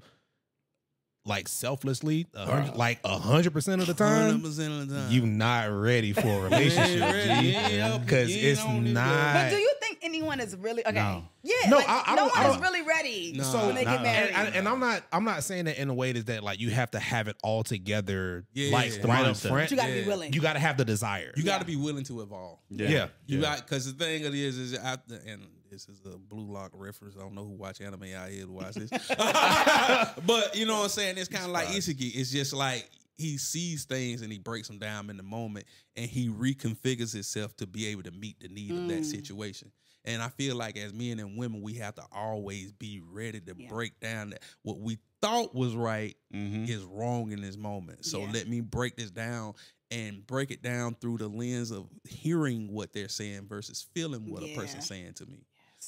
like selflessly, 100% of the time, 100% of the time, you're not ready for a relationship, because it's not. But do you think anyone is really okay? No. Yeah, no, like, no one is really ready when they get married. And I'm not saying that in a way that like you have to have it all together, right up front. But you got to be willing. You got to have the desire. You got to be willing to evolve. Yeah. You got, because the thing it is after, and this is a Blue Lock reference. I don't know who watch anime out here to watch this, but you know what I'm saying. It's kind of like Isagi. It's just like he sees things and he breaks them down in the moment, and he reconfigures himself to be able to meet the need of that situation. And I feel like as men and women, we have to always be ready to break down that what we thought was right is wrong in this moment. So let me break this down and break it down through the lens of hearing what they're saying versus feeling what a person's saying to me.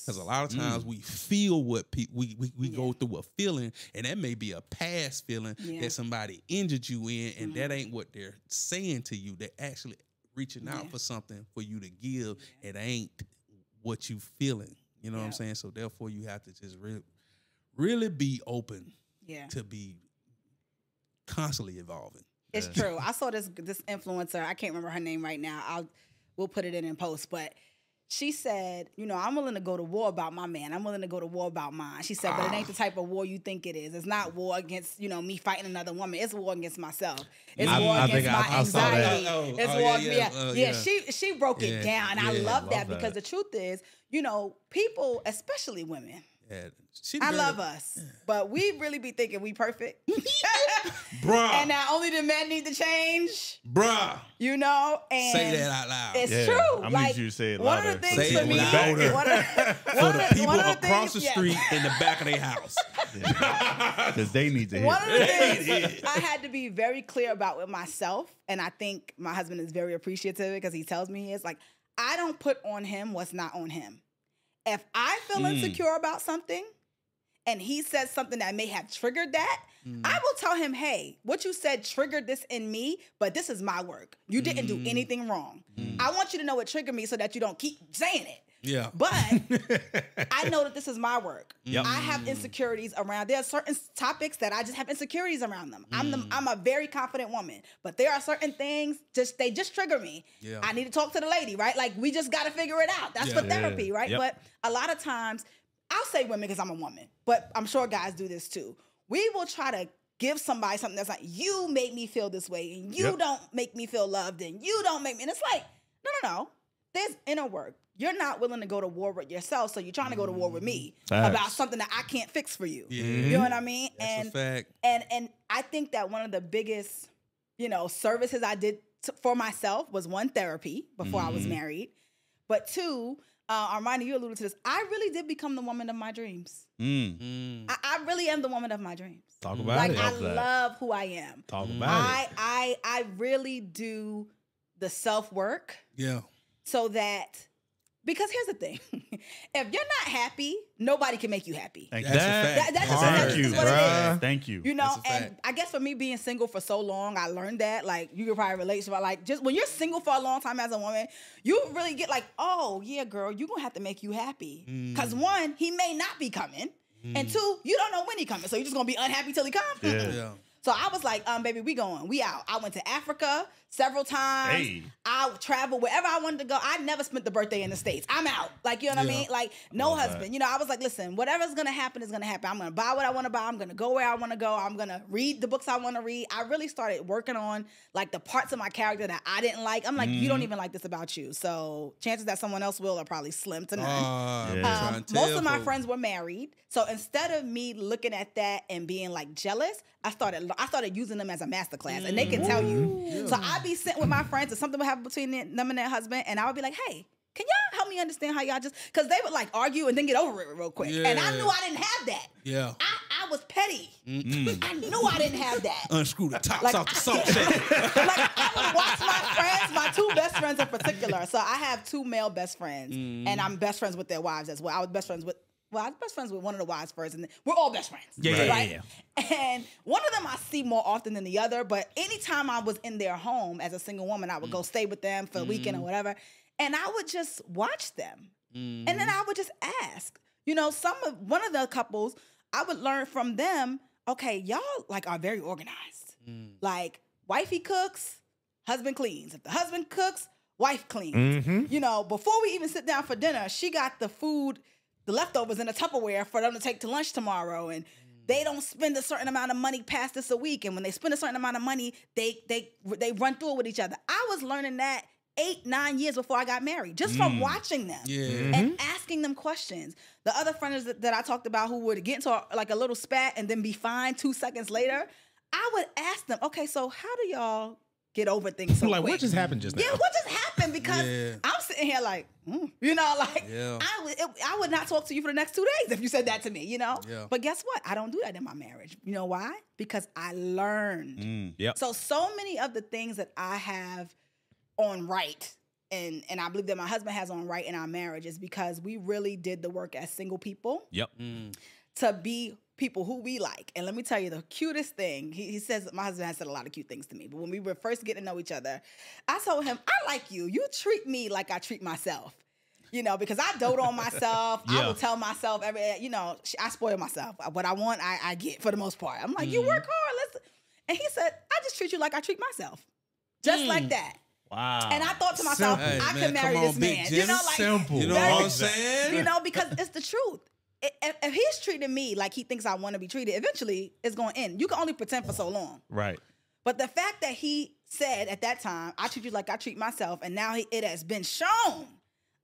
Because a lot of times we feel what we go through a feeling, and that may be a past feeling that somebody injured you in, and that ain't what they're saying to you. They're actually reaching out for something for you to give. It ain't what you feeling. You know what I'm saying? So therefore, you have to just really be open to be constantly evolving. It's true. I saw this influencer. I can't remember her name right now. We'll put it in post, but she said, you know, I'm willing to go to war about my man. I'm willing to go to war about mine. She said, but it ain't the type of war you think it is. It's not war against, you know, me fighting another woman. It's war against myself. It's war against my anxiety. She broke it down. I love that because the truth is, you know, people, especially women, I love us, but we really be thinking we perfect. Bruh. And now only the men need to change. Bruh. You know? And say that out loud. It's true. I need you to say it louder. One of the things say for it me, louder. For the people across the things, street in the back of their house. Because they need to hear One of the things I had to be very clear about with myself, and I think my husband is very appreciative because he tells me, it's like, I don't put on him what's not on him. If I feel insecure about something, and he says something that may have triggered that, I will tell him, hey, what you said triggered this in me, but this is my work. You didn't do anything wrong. I want you to know what triggered me so that you don't keep saying it. Yeah. But I know that this is my work. Yep. I have insecurities around. There are certain topics that I just have insecurities around them. I'm a very confident woman, but there are certain things they just trigger me. Yeah. I need to talk to the lady, right? Like, we just got to figure it out. That's for therapy, right? Yep. But a lot of times, I'll say women because I'm a woman, but I'm sure guys do this too. We will try to give somebody something that's like, you make me feel this way, and you don't make me feel loved, and you don't make me. And it's like, no. There's inner work. You're not willing to go to war with yourself, so you're trying to go to war with me about something that I can't fix for you. Yeah. You know what I mean? That's a fact. And I think that one of the biggest, services I did for myself was, one, therapy before I was married, but two, Armani, you alluded to this. I really did become the woman of my dreams. I really am the woman of my dreams. Talk about it. I love who I am. Talk about it. I really do the self-work. Yeah. So that, Because here's the thing. If you're not happy, nobody can make you happy. Thank you. That's just what it is. Thank you. You know, and I guess for me being single for so long, I learned that. Like, you could probably relate to it. Like, just when you're single for a long time as a woman, you really get like, oh, yeah, girl, you're going to have to make you happy. Because one, he may not be coming. And two, you don't know when he coming. So you're just going to be unhappy till he comes? Yeah. So I was like, baby, we out. I went to Africa several times. Hey. I traveled wherever I wanted to go. I never spent the birthday in the States. I'm out. Like, you know what I mean? Like, no husband. You know, I was like, listen, whatever's going to happen is going to happen. I'm going to buy what I want to buy. I'm going to go where I want to go. I'm going to read the books I want to read. I really started working on, like, the parts of my character that I didn't like. I'm like, you don't even like this about you. So chances that someone else will are probably slim to none. Most of my friends were married. So instead of me looking at that and being, like, jealous, I started using them as a masterclass, and they can tell you. Yeah. So I'd be sitting with my friends, and something would happen between them and their husband, and I would be like, "Hey, can y'all help me understand how y'all just?" Because they would like argue and then get over it real quick, and I knew I didn't have that. Yeah, I was petty. I knew I didn't have that. Unscrew the tops off the salt shaker. Like, I would watch my friends, my two best friends in particular. So I have two male best friends, and I'm best friends with their wives as well. I was best friends with one of the wives first, and we're all best friends. Yeah. And one of them I see more often than the other, but anytime I was in their home as a single woman, I would go stay with them for a weekend or whatever, and I would just watch them. And then I would just ask. You know, one of the couples, I would learn from them, okay, y'all like are very organized. Like, wifey cooks, husband cleans. If the husband cooks, wife cleans. You know, before we even sit down for dinner, she got the food, the leftovers in a Tupperware for them to take to lunch tomorrow, and they don't spend a certain amount of money past this a week. And when they spend a certain amount of money, they run through it with each other. I was learning that 8-9 years before I got married, just from watching them and asking them questions. The other friends that I talked about who would get into a little spat and then be fine 2 seconds later, I would ask them, okay, so how do y'all get over things so like, quick? what just happened just now? Yeah, what just happened? Because I'm sitting here like, you know, like, I would not talk to you for the next 2 days if you said that to me, you know? Yeah. But guess what? I don't do that in my marriage. You know why? Because I learned. So many of the things that I have on right, and I believe that my husband has on right in our marriage, is because we really did the work as single people to be people who we like. And let me tell you the cutest thing. He says, my husband has said a lot of cute things to me, but when we were first getting to know each other, I told him, I like you. You treat me like I treat myself. You know, because I dote on myself. I will tell myself I spoil myself. What I want, I get for the most part. I'm like, you work hard. And he said, I just treat you like I treat myself. Just like that. Wow. And I thought to myself, I could marry this man. You know, like, simple. You know what I'm saying? You know, because it's the truth. If he's treating me like he thinks I want to be treated, eventually it's going to end. You can only pretend for so long. Right. But the fact that he said at that time, I treat you like I treat myself, and now it has been shown,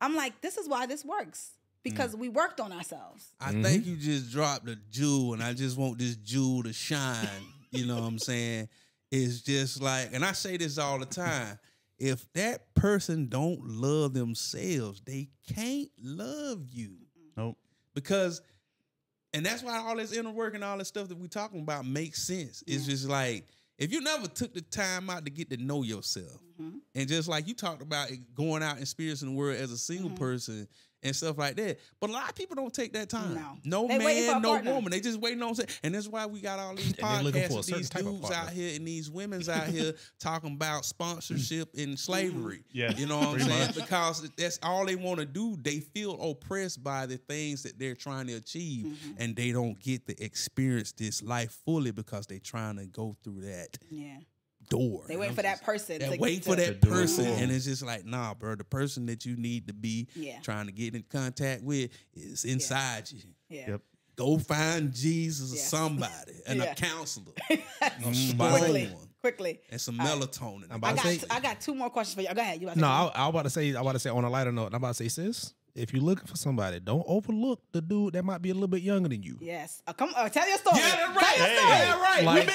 I'm like, this is why this works. Because we worked on ourselves. I think you just dropped a jewel, and I just want this jewel to shine. You know what I'm saying? It's just like, and I say this all the time, if that person don't love themselves, they can't love you. Nope. Because, and that's why all this inner work and all this stuff that we're talking about makes sense. It's just like, if you never took the time out to get to know yourself, and just like you talked about going out and experiencing the world as a single person and stuff like that. But a lot of people don't take that time. No man, no woman. They just waiting on sex. And that's why we got all these podcasts and these dudes out here and these women's out here talking about sponsorship and slavery. You know what I'm saying? Because that's all they want to do. They feel oppressed by the things that they're trying to achieve, and they don't get to experience this life fully because they're trying to go through that door. They wait for that person. They wait for that person. And it's just like, nah, bro, the person that you need to be trying to get in contact with is inside you. Go find Jesus or somebody, and a counselor. Quickly. And some melatonin. I got 2 more questions for you. Go ahead. I was about to say on a lighter note, I'm about to say, sis, if you're looking for somebody, don't overlook the dude that might be a little bit younger than you. Yes. Tell your story. Yeah, that's right. Yeah, right.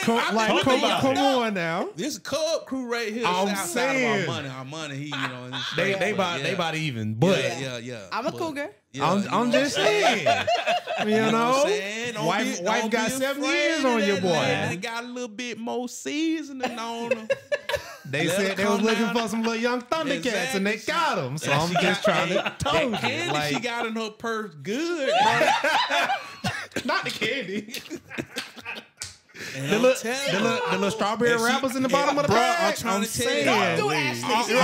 Come on now. This Cub crew right here. I'm saying our money. They about even. But I'm a cougar. I'm just saying. You know, wife got 7 years on your boy. They got a little bit more seasoning on them. They said they was looking for some little young Thundercats, and they got them. So I'm just trying to tell you. Candy Like, she got in her purse good, bro. not the candy. And The I'm little, telling the you. little, the little strawberry wrappers in the bottom of the bro, bag. I'm trying to tell you. Don't do saying. Ashley.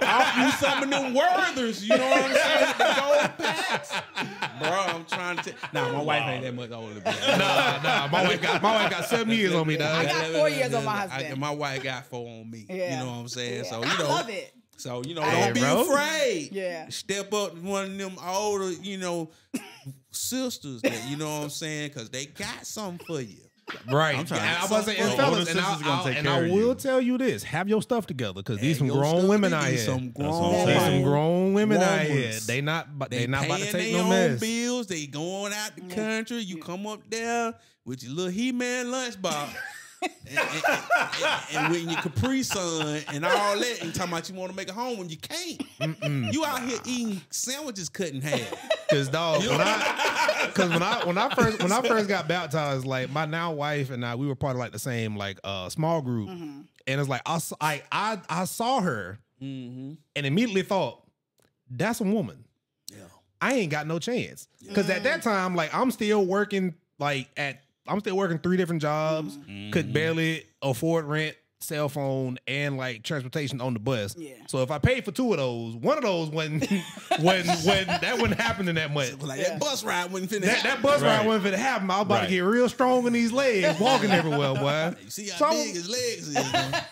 I'll use some of them Werthers, you know what I'm saying? The gold packs. Bro, I'm trying to tell Nah, my wife ain't that much older than me. Nah, my wife got 7 years on me, I dog. got 4 years on my husband. My wife got 4 on me. Yeah. You know what I'm saying? Yeah. So, I love it. So, Hey, don't be bro. afraid. Yeah. Step up to one of them older, sisters that, you know what I'm saying? Because they got something for you. Right. I'm trying to- And I was saying, and Older fellas, sisters gonna take and care I of will you. tell you this: have your stuff together, because these some Your grown stuff, women these out here. Some That's what I'm grown, saying. There's some grown women out here. Womans. They not about to take their no own mess. bills. They going out the country. You come up there with your little He-Man lunchbox. and with your Capri Sun and all that, and talking about you want to make a home when you can't. You out here eating sandwiches cut in half. Cause dog, when I first got baptized, like my now wife and I, we were part of like the same like small group, and it's like I saw her and immediately thought, that's a woman. Yeah. I ain't got no chance. Cause at that time, like I'm still working 3 different jobs, could barely afford rent, cell phone, and like transportation on the bus. Yeah. So if I paid for 2 of those, one of those when that wouldn't happen in that much. Like that bus ride wasn't finna happen. That bus ride Right. wasn't finna happen. I was about Right. to get real strong in these legs, walking everywhere, boy. You see how So- big his legs is, man.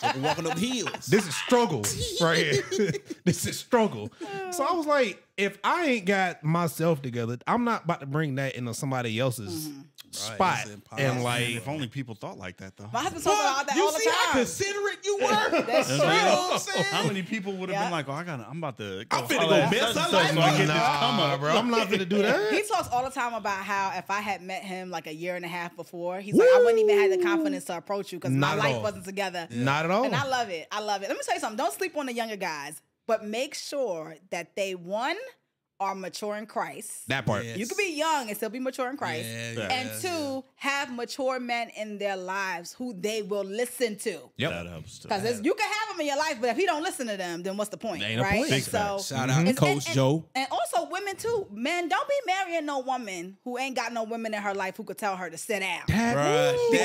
So walking up hills. This is struggle right here. This is struggle. So I was like, if I ain't got myself together, I'm not about to bring that into somebody else's spot. it's impossible. And like, If only people thought like that, though. My husband talks about that you all the see how time. considerate you were? That's You true. know what I'm saying? How many people would have Yeah. been like, I'm about to I'm finna holler go at mess such and her such life so I get this nah, come up, bro. I'm not gonna do that. He talks all the time about how if I had met him like a year and a half before, he's like, I wouldn't even have the confidence to approach you because my Not at life all. wasn't together. Not at all. And I love it. I love it. Let me tell you something. Don't sleep on the younger guys, but make sure that they, one, are mature in Christ. That part. Yeah. You can be young and still be mature in Christ. Yeah, And yeah, two, have mature men in their lives who they will listen to. Yep. That helps too. Because you can have them in your life, but if you don't listen to them, then what's the point? Ain't no right? point. And Big so, Shout out to and- Coach and- Joe. And also women too. Men, don't be marrying no woman who ain't got no women in her life who could tell her to sit down. Bruh, Because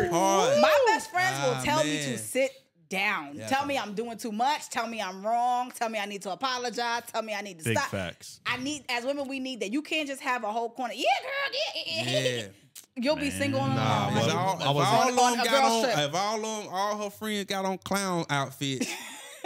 that's hard. My best friends will tell me man. to sit down. Yeah, Tell me I'm doing too much. Tell me I'm wrong. Tell me I need to apologize. Tell me I need to Big stop. facts. I need, as women, we need that. You can't just have a whole corner. Yeah, girl. Yeah. You'll be single and Nah, alone. but- If all, I was- on a girl's trip. if all her friends got on clown outfits,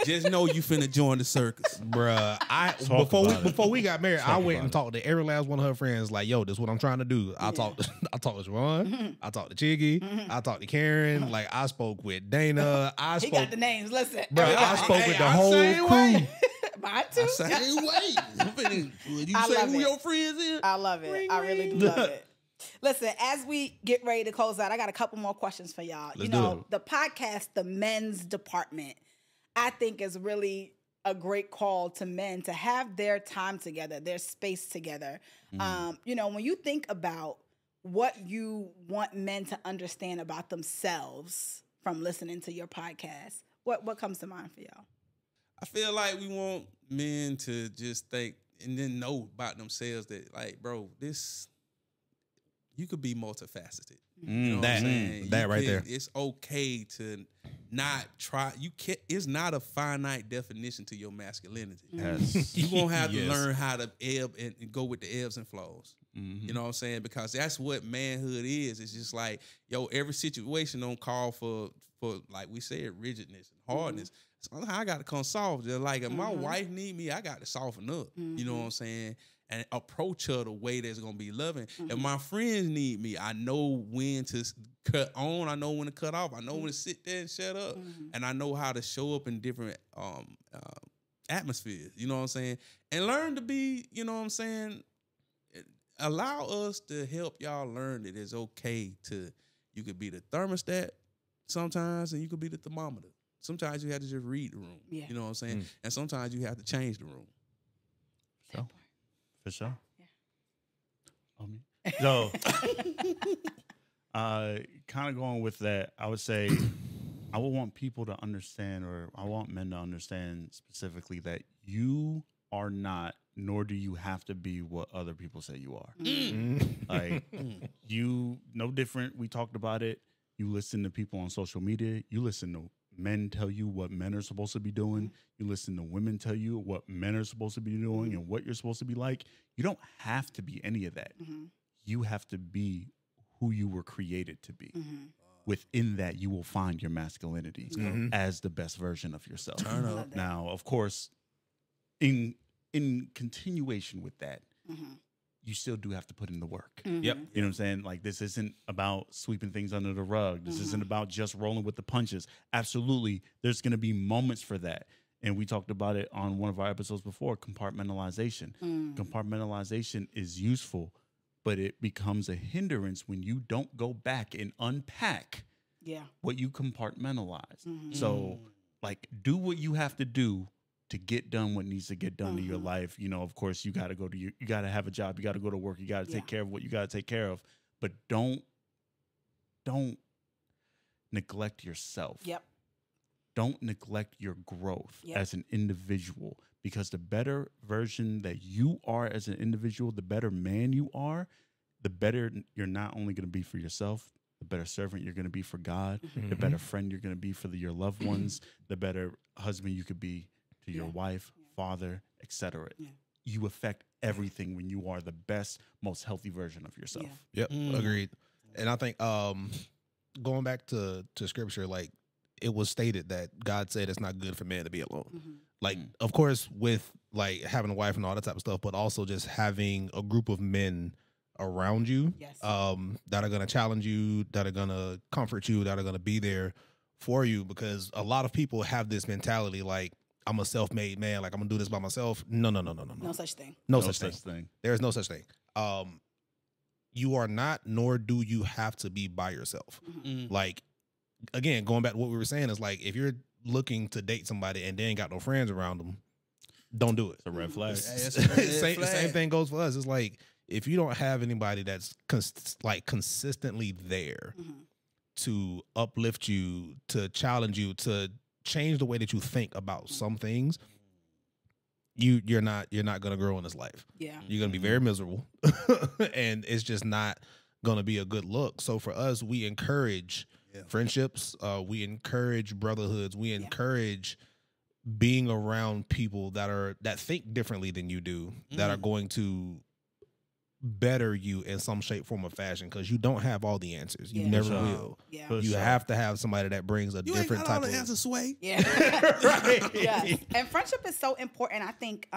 just know you finna join the circus. Bruh, before we got married, I went and talked to every last one of her friends. Like, yo, this is what I'm trying to do. I talked to Sharon, I talked to Chiggy, I talked to Karen. Like, I spoke with Dana. I He spoke, got the names. Listen. bruh, I spoke with the I'm whole same crew. way. Mine too. Same way. You I say love who it. your friends is? I love it. I really do love it. Listen, as we get ready to close out, I got a couple more questions for y'all. Let's do it. The podcast, the men's department, I think is really a great call to men to have their time together, their space together. When you think about what you want men to understand about themselves from listening to your podcast, what comes to mind for y'all? I feel like we want men to just think and then know about themselves that, like, bro, you could be multifaceted. You know what I'm saying? that right there. It's okay to not try. You can't. It's not a finite definition to your masculinity. Yes. You gonna have to Yes. learn how to ebb and go with the ebbs and flows. You know what I'm saying? Because that's what manhood is. It's just like, yo, every situation don't call for like we said, rigidness and hardness. Somehow I got to come soft. Just like if my wife need me, I got to soften up. You know what I'm saying? And approach her the way that's gonna be loving. If my friends need me, I know when to cut on. I know when to cut off. I know when to sit there and shut up. And I know how to show up in different atmospheres. You know what I'm saying? And learn to be. You know what I'm saying? Allow us to help y'all learn that it's okay to. You could be the thermostat sometimes, and you could be the thermometer. Sometimes you have to just read the room. Yeah. You know what I'm saying? And sometimes you have to change the room. So, for sure. Yeah. On me. So, Kind of going with that, I would say I would want people to understand, or I want men to understand specifically, that you are not, nor do you have to be what other people say you are. Like, you, no different. We talked about it. You listen to people on social media. You listen to men tell you what men are supposed to be doing. You listen to women tell you what men are supposed to be doing and what you're supposed to be like. You don't have to be any of that. You have to be who you were created to be. Within that, you will find your masculinity as the best version of yourself. Turn up. Now, of course, in continuation with that, you still do have to put in the work. Yep. You know what I'm saying? Like, this isn't about sweeping things under the rug. This isn't about just rolling with the punches. Absolutely, there's going to be moments for that. And we talked about it on one of our episodes before, compartmentalization. Compartmentalization is useful, but it becomes a hindrance when you don't go back and unpack what you compartmentalize. So, like, do what you have to do to get done what needs to get done in your life. You know, of course, you got to go to you got to have a job, you got to go to work, you got to take care of what you got to take care of, but don't neglect yourself. Don't neglect your growth as an individual, because the better version that you are as an individual, the better man you are, the better you're not only going to be for yourself, the better servant you're going to be for God, the better friend you're going to be for your loved ones, the better husband you could be to your wife, father, etc. You affect everything when you are the best, most healthy version of yourself. Yep, agreed. And I think going back to scripture, like, it was stated that God said it's not good for man to be alone. Like, of course, with like having a wife and all that type of stuff, but also just having a group of men around you that are going to challenge you, that are going to comfort you, that are going to be there for you. Because a lot of people have this mentality, like, I'm a self-made man, like, I'm gonna do this by myself. No. No such thing. No such thing. There is no such thing. You are not, nor do you have to be by yourself. Like, again, going back to what we were saying, is like, if you're looking to date somebody and they ain't got no friends around them, don't do it. It's a red flag. Same thing goes for us. It's like, if you don't have anybody that's consistently there to uplift you, to challenge you, to change the way that you think about some things, you're not gonna grow in this life. You're gonna be very miserable, and it's just not gonna be a good look. So for us, we encourage friendships, we encourage brotherhoods, we encourage being around people that think differently than you do, that are going to better you in some shape, form, or fashion, because you don't have all the answers. You never will. You have to have somebody that brings a different type of answer. Sway. Right. Yes. And friendship is so important. I think,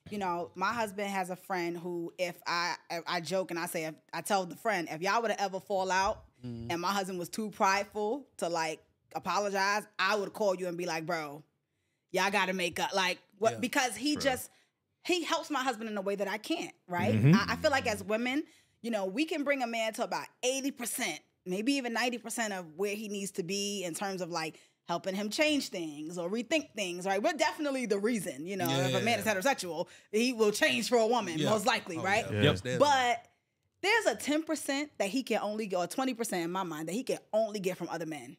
you know, my husband has a friend who, if I joke and I say, I tell the friend, if y'all would have ever fall out and my husband was too prideful to like apologize, I would call you and be like, bro, y'all got to make up. Like, what? Because he helps my husband in a way that I can't, right? I feel like as women, you know, we can bring a man to about 80%, maybe even 90% of where he needs to be in terms of like helping him change things or rethink things, right? We're definitely the reason, you know, if a man is heterosexual, he will change for a woman, most likely, right? But there's a 10% that he can only get, or 20% in my mind, that he can only get from other men.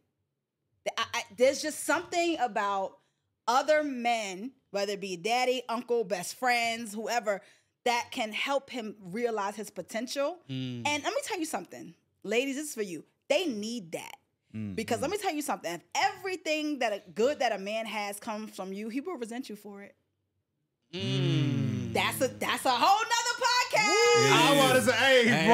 There's just something about other men, whether it be daddy, uncle, best friends, whoever, that can help him realize his potential. And let me tell you something, ladies, this is for you. They need that. Because let me tell you something, if everything good that a man has comes from you, he will resent you for it. That's a whole nother podcast. I want to say, hey,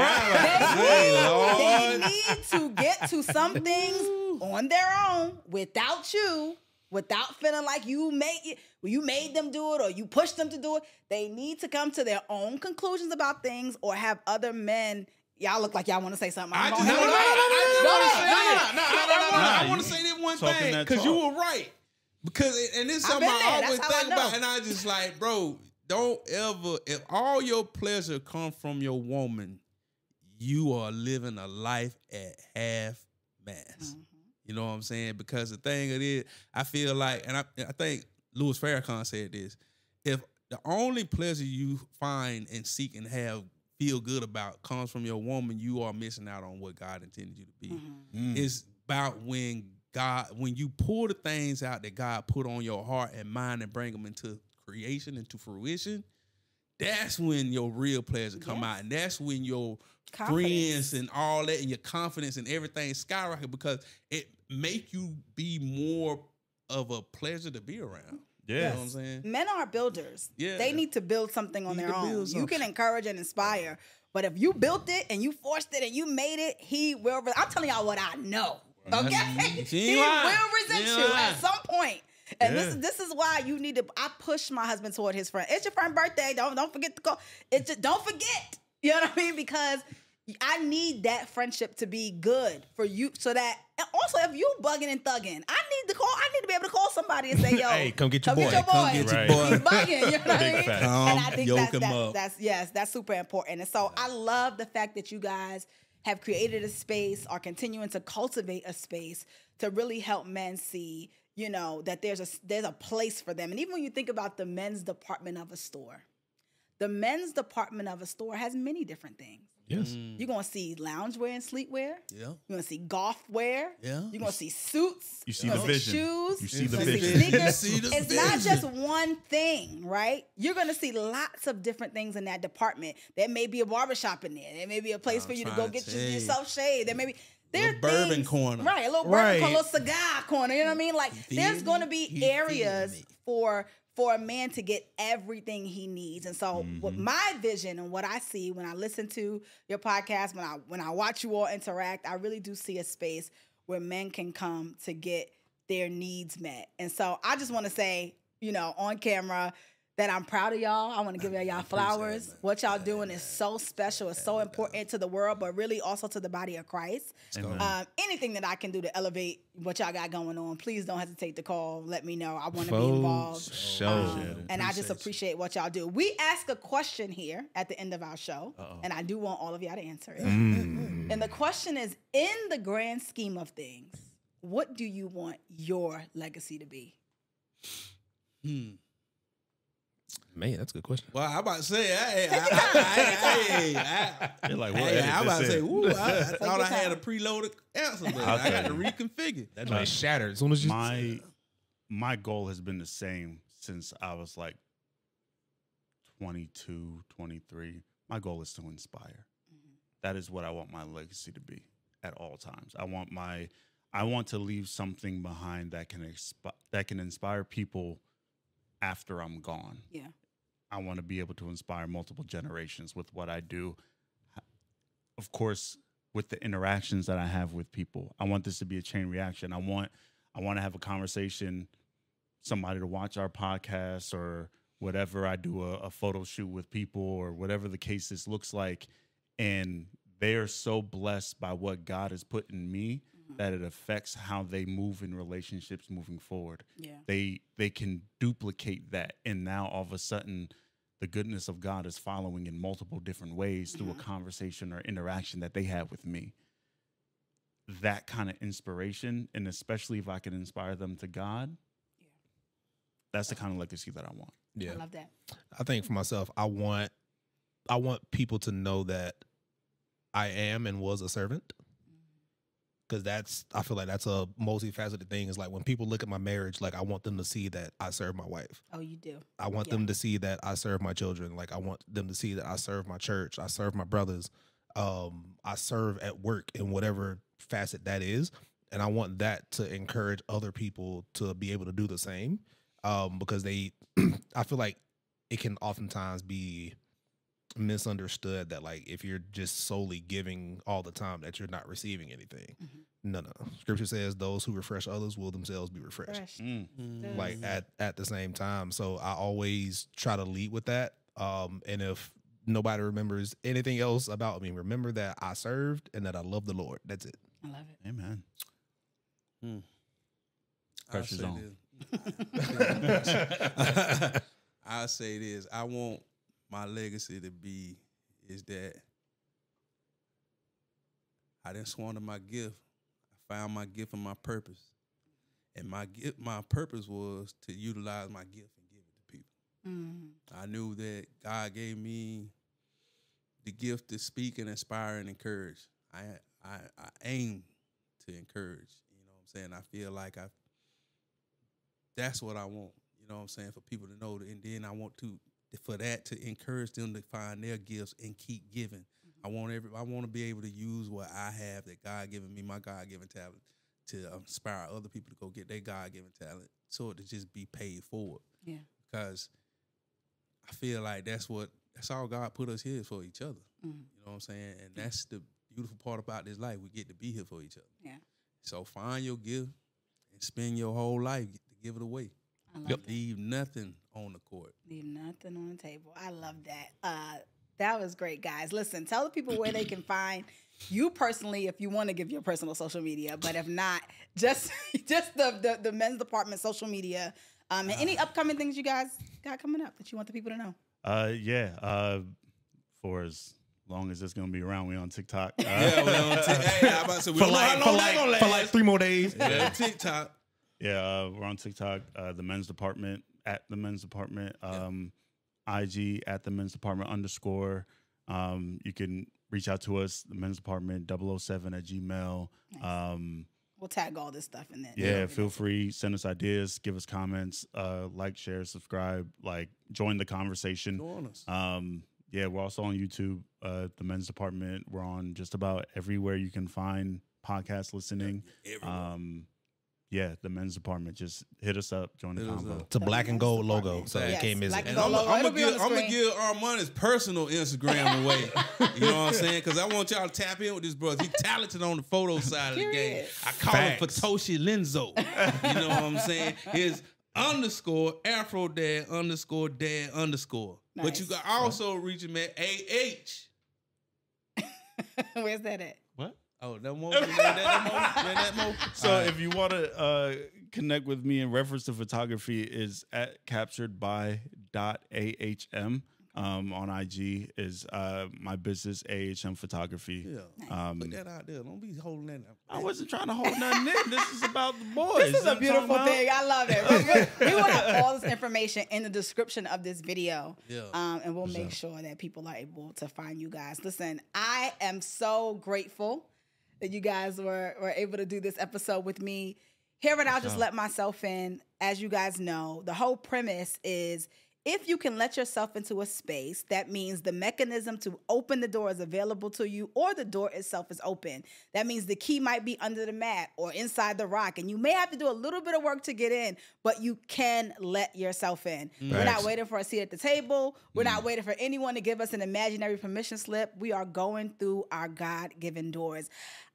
they need to get to some things on their own without you. Without feeling like you made them do it or you pushed them to do it. They need to come to their own conclusions about things, or have other men. Y'all look like y'all want to say something. I want to say this one thing, because you were right. Because, and this is something I always think about, and I just like, bro, don't ever, if all your pleasure comes from your woman, you are living a life at half mast. You know what I'm saying? Because the thing it is, I feel like, and I think Louis Farrakhan said this, if the only pleasure you find and seek and have feel good about comes from your woman, you are missing out on what God intended you to be. Mm-hmm. It's about when you pull the things out that God put on your heart and mind and bring them into creation, into fruition. That's when your real pleasure come out, and that's when your friends and all that, and your confidence and everything skyrocket, because it make you be more of a pleasure to be around. Yeah. You know what I'm saying? Men are builders. Yeah. They need to build something on their own. Something. You can encourage and inspire, but if you built it and you forced it and you made it, he will. I'm telling y'all what I know. Okay, he will resent you at some point. And this is why you need to. I push my husband toward his friend. It's your friend's birthday. Don't forget to go. It's just, don't forget. You know what I mean? Because I need that friendship to be good for you, so that, and also if you bugging and thugging, I need to be able to call somebody and say, "Yo, hey, come get your boy. Come get your boy. He's bugging." You know what I mean? And I think that's super important. And so I love the fact that you guys have created a space, or continuing to cultivate a space to really help men see, you know, that there's a place for them. And even when you think about the men's department of a store, the men's department of a store has many different things. Yes. You're going to see loungewear and sleepwear. Yeah. You're going to see golf wear. Yeah. You're going to see suits. You see the vision. Shoes. You see the You're gonna vision. see sneakers. See the It's not just one thing, right? You're going to see lots of different things in that department. There may be a barbershop in there. There may be a place for you to go get yourself shaved. There may be... Little bourbon corner. Right, a little bourbon corner, a little cigar corner. You know what I mean? Like, there's going to be areas for a man to get everything he needs. And so what my vision and what I see when I listen to your podcast, when I watch you all interact, I really do see a space where men can come to get their needs met. And so I just want to say, you know, on camera, that I'm proud of y'all. I want to give y'all flowers. What y'all doing is so special. It's so important to the world, but really also to the body of Christ. Anything that I can do to elevate what y'all got going on, please don't hesitate to call. Let me know. I want to be involved. And I just appreciate what y'all do. We ask a question here at the end of our show, and I do want all of y'all to answer it. And the question is, in the grand scheme of things, what do you want your legacy to be? Man, that's a good question. Well, I'm about to say, You're like, I'm about to say, I thought I had a preloaded answer, but I got to reconfigure. That joint shattered as soon as you. My goal has been the same since I was like 22, 23. My goal is to inspire. That is what I want my legacy to be at all times. I want to leave something behind that can inspire people after I'm gone. Yeah. I want to be able to inspire multiple generations with what I do. Of course, with the interactions that I have with people, I want this to be a chain reaction. I want to have a conversation, somebody to watch our podcast or whatever. I do a photo shoot with people or whatever the case this looks like. And they are so blessed by what God has put in me that it affects how they move in relationships moving forward. Yeah. They can duplicate that. And now all of a sudden, the goodness of God is following in multiple different ways through a conversation or interaction that they have with me. That kind of inspiration, and especially if I can inspire them to God, that's the kind of legacy that I want. Yeah. I love that. I think for myself, I want people to know that I am and was a servant. Because I feel like that's a multifaceted thing. Is like when people look at my marriage, like I want them to see that I serve my wife. Oh, you do. I want them to see that I serve my children. Like I want them to see that I serve my church. I serve my brothers. I serve at work in whatever facet that is. And I want that to encourage other people to be able to do the same. Because I feel like it can oftentimes be misunderstood that like if you're just solely giving all the time that you're not receiving anything. No. Scripture says those who refresh others will themselves be refreshed. Like at the same time. So I always try to lead with that. And if nobody remembers anything else about me, remember that I served and that I love the Lord. That's it. I love it. Amen. Pressure's on. I'll say this. I want my legacy to be is that I didn't squander my gift. I found my gift and my purpose. And my purpose was to utilize my gift and give it to people. I knew that God gave me the gift to speak and inspire and encourage. I aim to encourage. You know what I'm saying? I feel like that's what I want. You know what I'm saying? For people to know, and then I want for that to encourage them to find their gifts and keep giving. I want to be able to use what I have that God given me, my God given talent, to inspire other people to go get their God given talent, so it to just be paid forward. Yeah. Because I feel like that's all God put us here for each other. You know what I'm saying? And that's the beautiful part about this life. We get to be here for each other. Yeah. So find your gift and spend your whole life to give it away. I love that. Leave nothing on the court. Leave nothing on the table. I love that. That was great, guys. Listen, tell the people where they can find you personally if you want to give your personal social media, but if not, just the men's department social media. And any upcoming things you guys got coming up that you want the people to know? For as long as it's gonna be around, we on TikTok. Yeah, we're on TikTok. Hey, I'm about to say, we for don't know how long that's gonna last. For like 3 more days. Yeah, TikTok. Yeah, we're on TikTok. The men's department at the men's department. IG at the men's department _. You can reach out to us, the men's department 007 at Gmail. Nice. We'll tag all this stuff in there. Yeah, feel free, send us ideas, give us comments, like, share, subscribe, join the conversation. Join us. Yeah, we're also on YouTube, the men's department. We're on just about everywhere you can find podcast listening. Yeah, the men's department. Just hit us up, join the convo. It's a black and gold logo, so you can't miss it. And I'm gonna give Armani's personal Instagram away. You know what I'm saying? Because I want y'all to tap in with this brother. He's talented on the photo side of the game. I call him Fatoshi Lenzo. You know what I'm saying? His _ Afro Dad _ Dad _ Nice. But you can also reach him at AH. Where's that at? What? Oh, that more. So if you want to connect with me in reference to photography, is at capturedby.ahm. On IG is my business, AHM Photography. Yeah, put that out there. Don't be holding that out. I wasn't trying to hold nothing in. This is about the boys. This is a beautiful thing. I love it. We will have all this information in the description of this video. Yeah. And we'll make sure that people are able to find you guys. Listen, I am so grateful that you guys were able to do this episode with me. Here at I'll Just Let Myself In, as you guys know, the whole premise is if you can let yourself into a space, that means the mechanism to open the door is available to you, or the door itself is open. That means the key might be under the mat or inside the rock, and you may have to do a little bit of work to get in, but you can let yourself in. Right. We're not waiting for a seat at the table. We're not waiting for anyone to give us an imaginary permission slip. We are going through our God-given doors.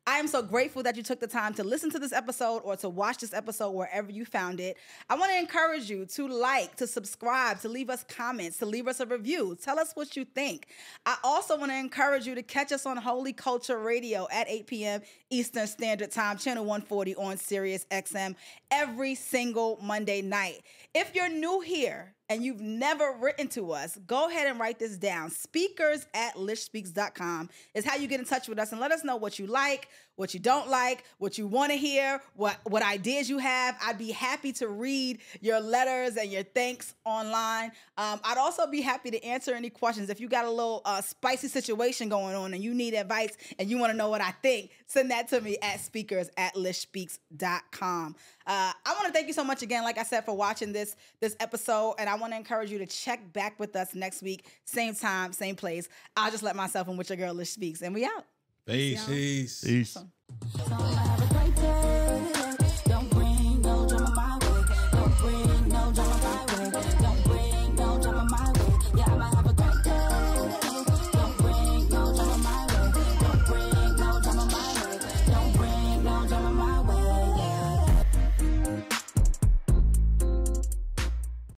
I am so grateful that you took the time to listen to this episode or to watch this episode wherever you found it. I want to encourage you to like, to subscribe, to leave us comments, to leave us a review. Tell us what you think. I also want to encourage you to catch us on Holy Culture Radio at 8 p.m. Eastern Standard Time, channel 140 on Sirius XM every single Monday night. If you're new here and you've never written to us, go ahead and write this down. speakers@lishspeaks.com is how you get in touch with us and let us know what you like, what you don't like, what you want to hear, what ideas you have. I'd be happy to read your letters and your thanks online. I'd also be happy to answer any questions. If you got a little spicy situation going on and you need advice and you want to know what I think, send that to me at speakers@lishspeaks.com. I want to thank you so much again, like I said, for watching this episode, and I want to encourage you to check back with us next week, same time, same place. I'll Just Let Myself In with your girl Lish Speaks, and we out. Peace. Peace.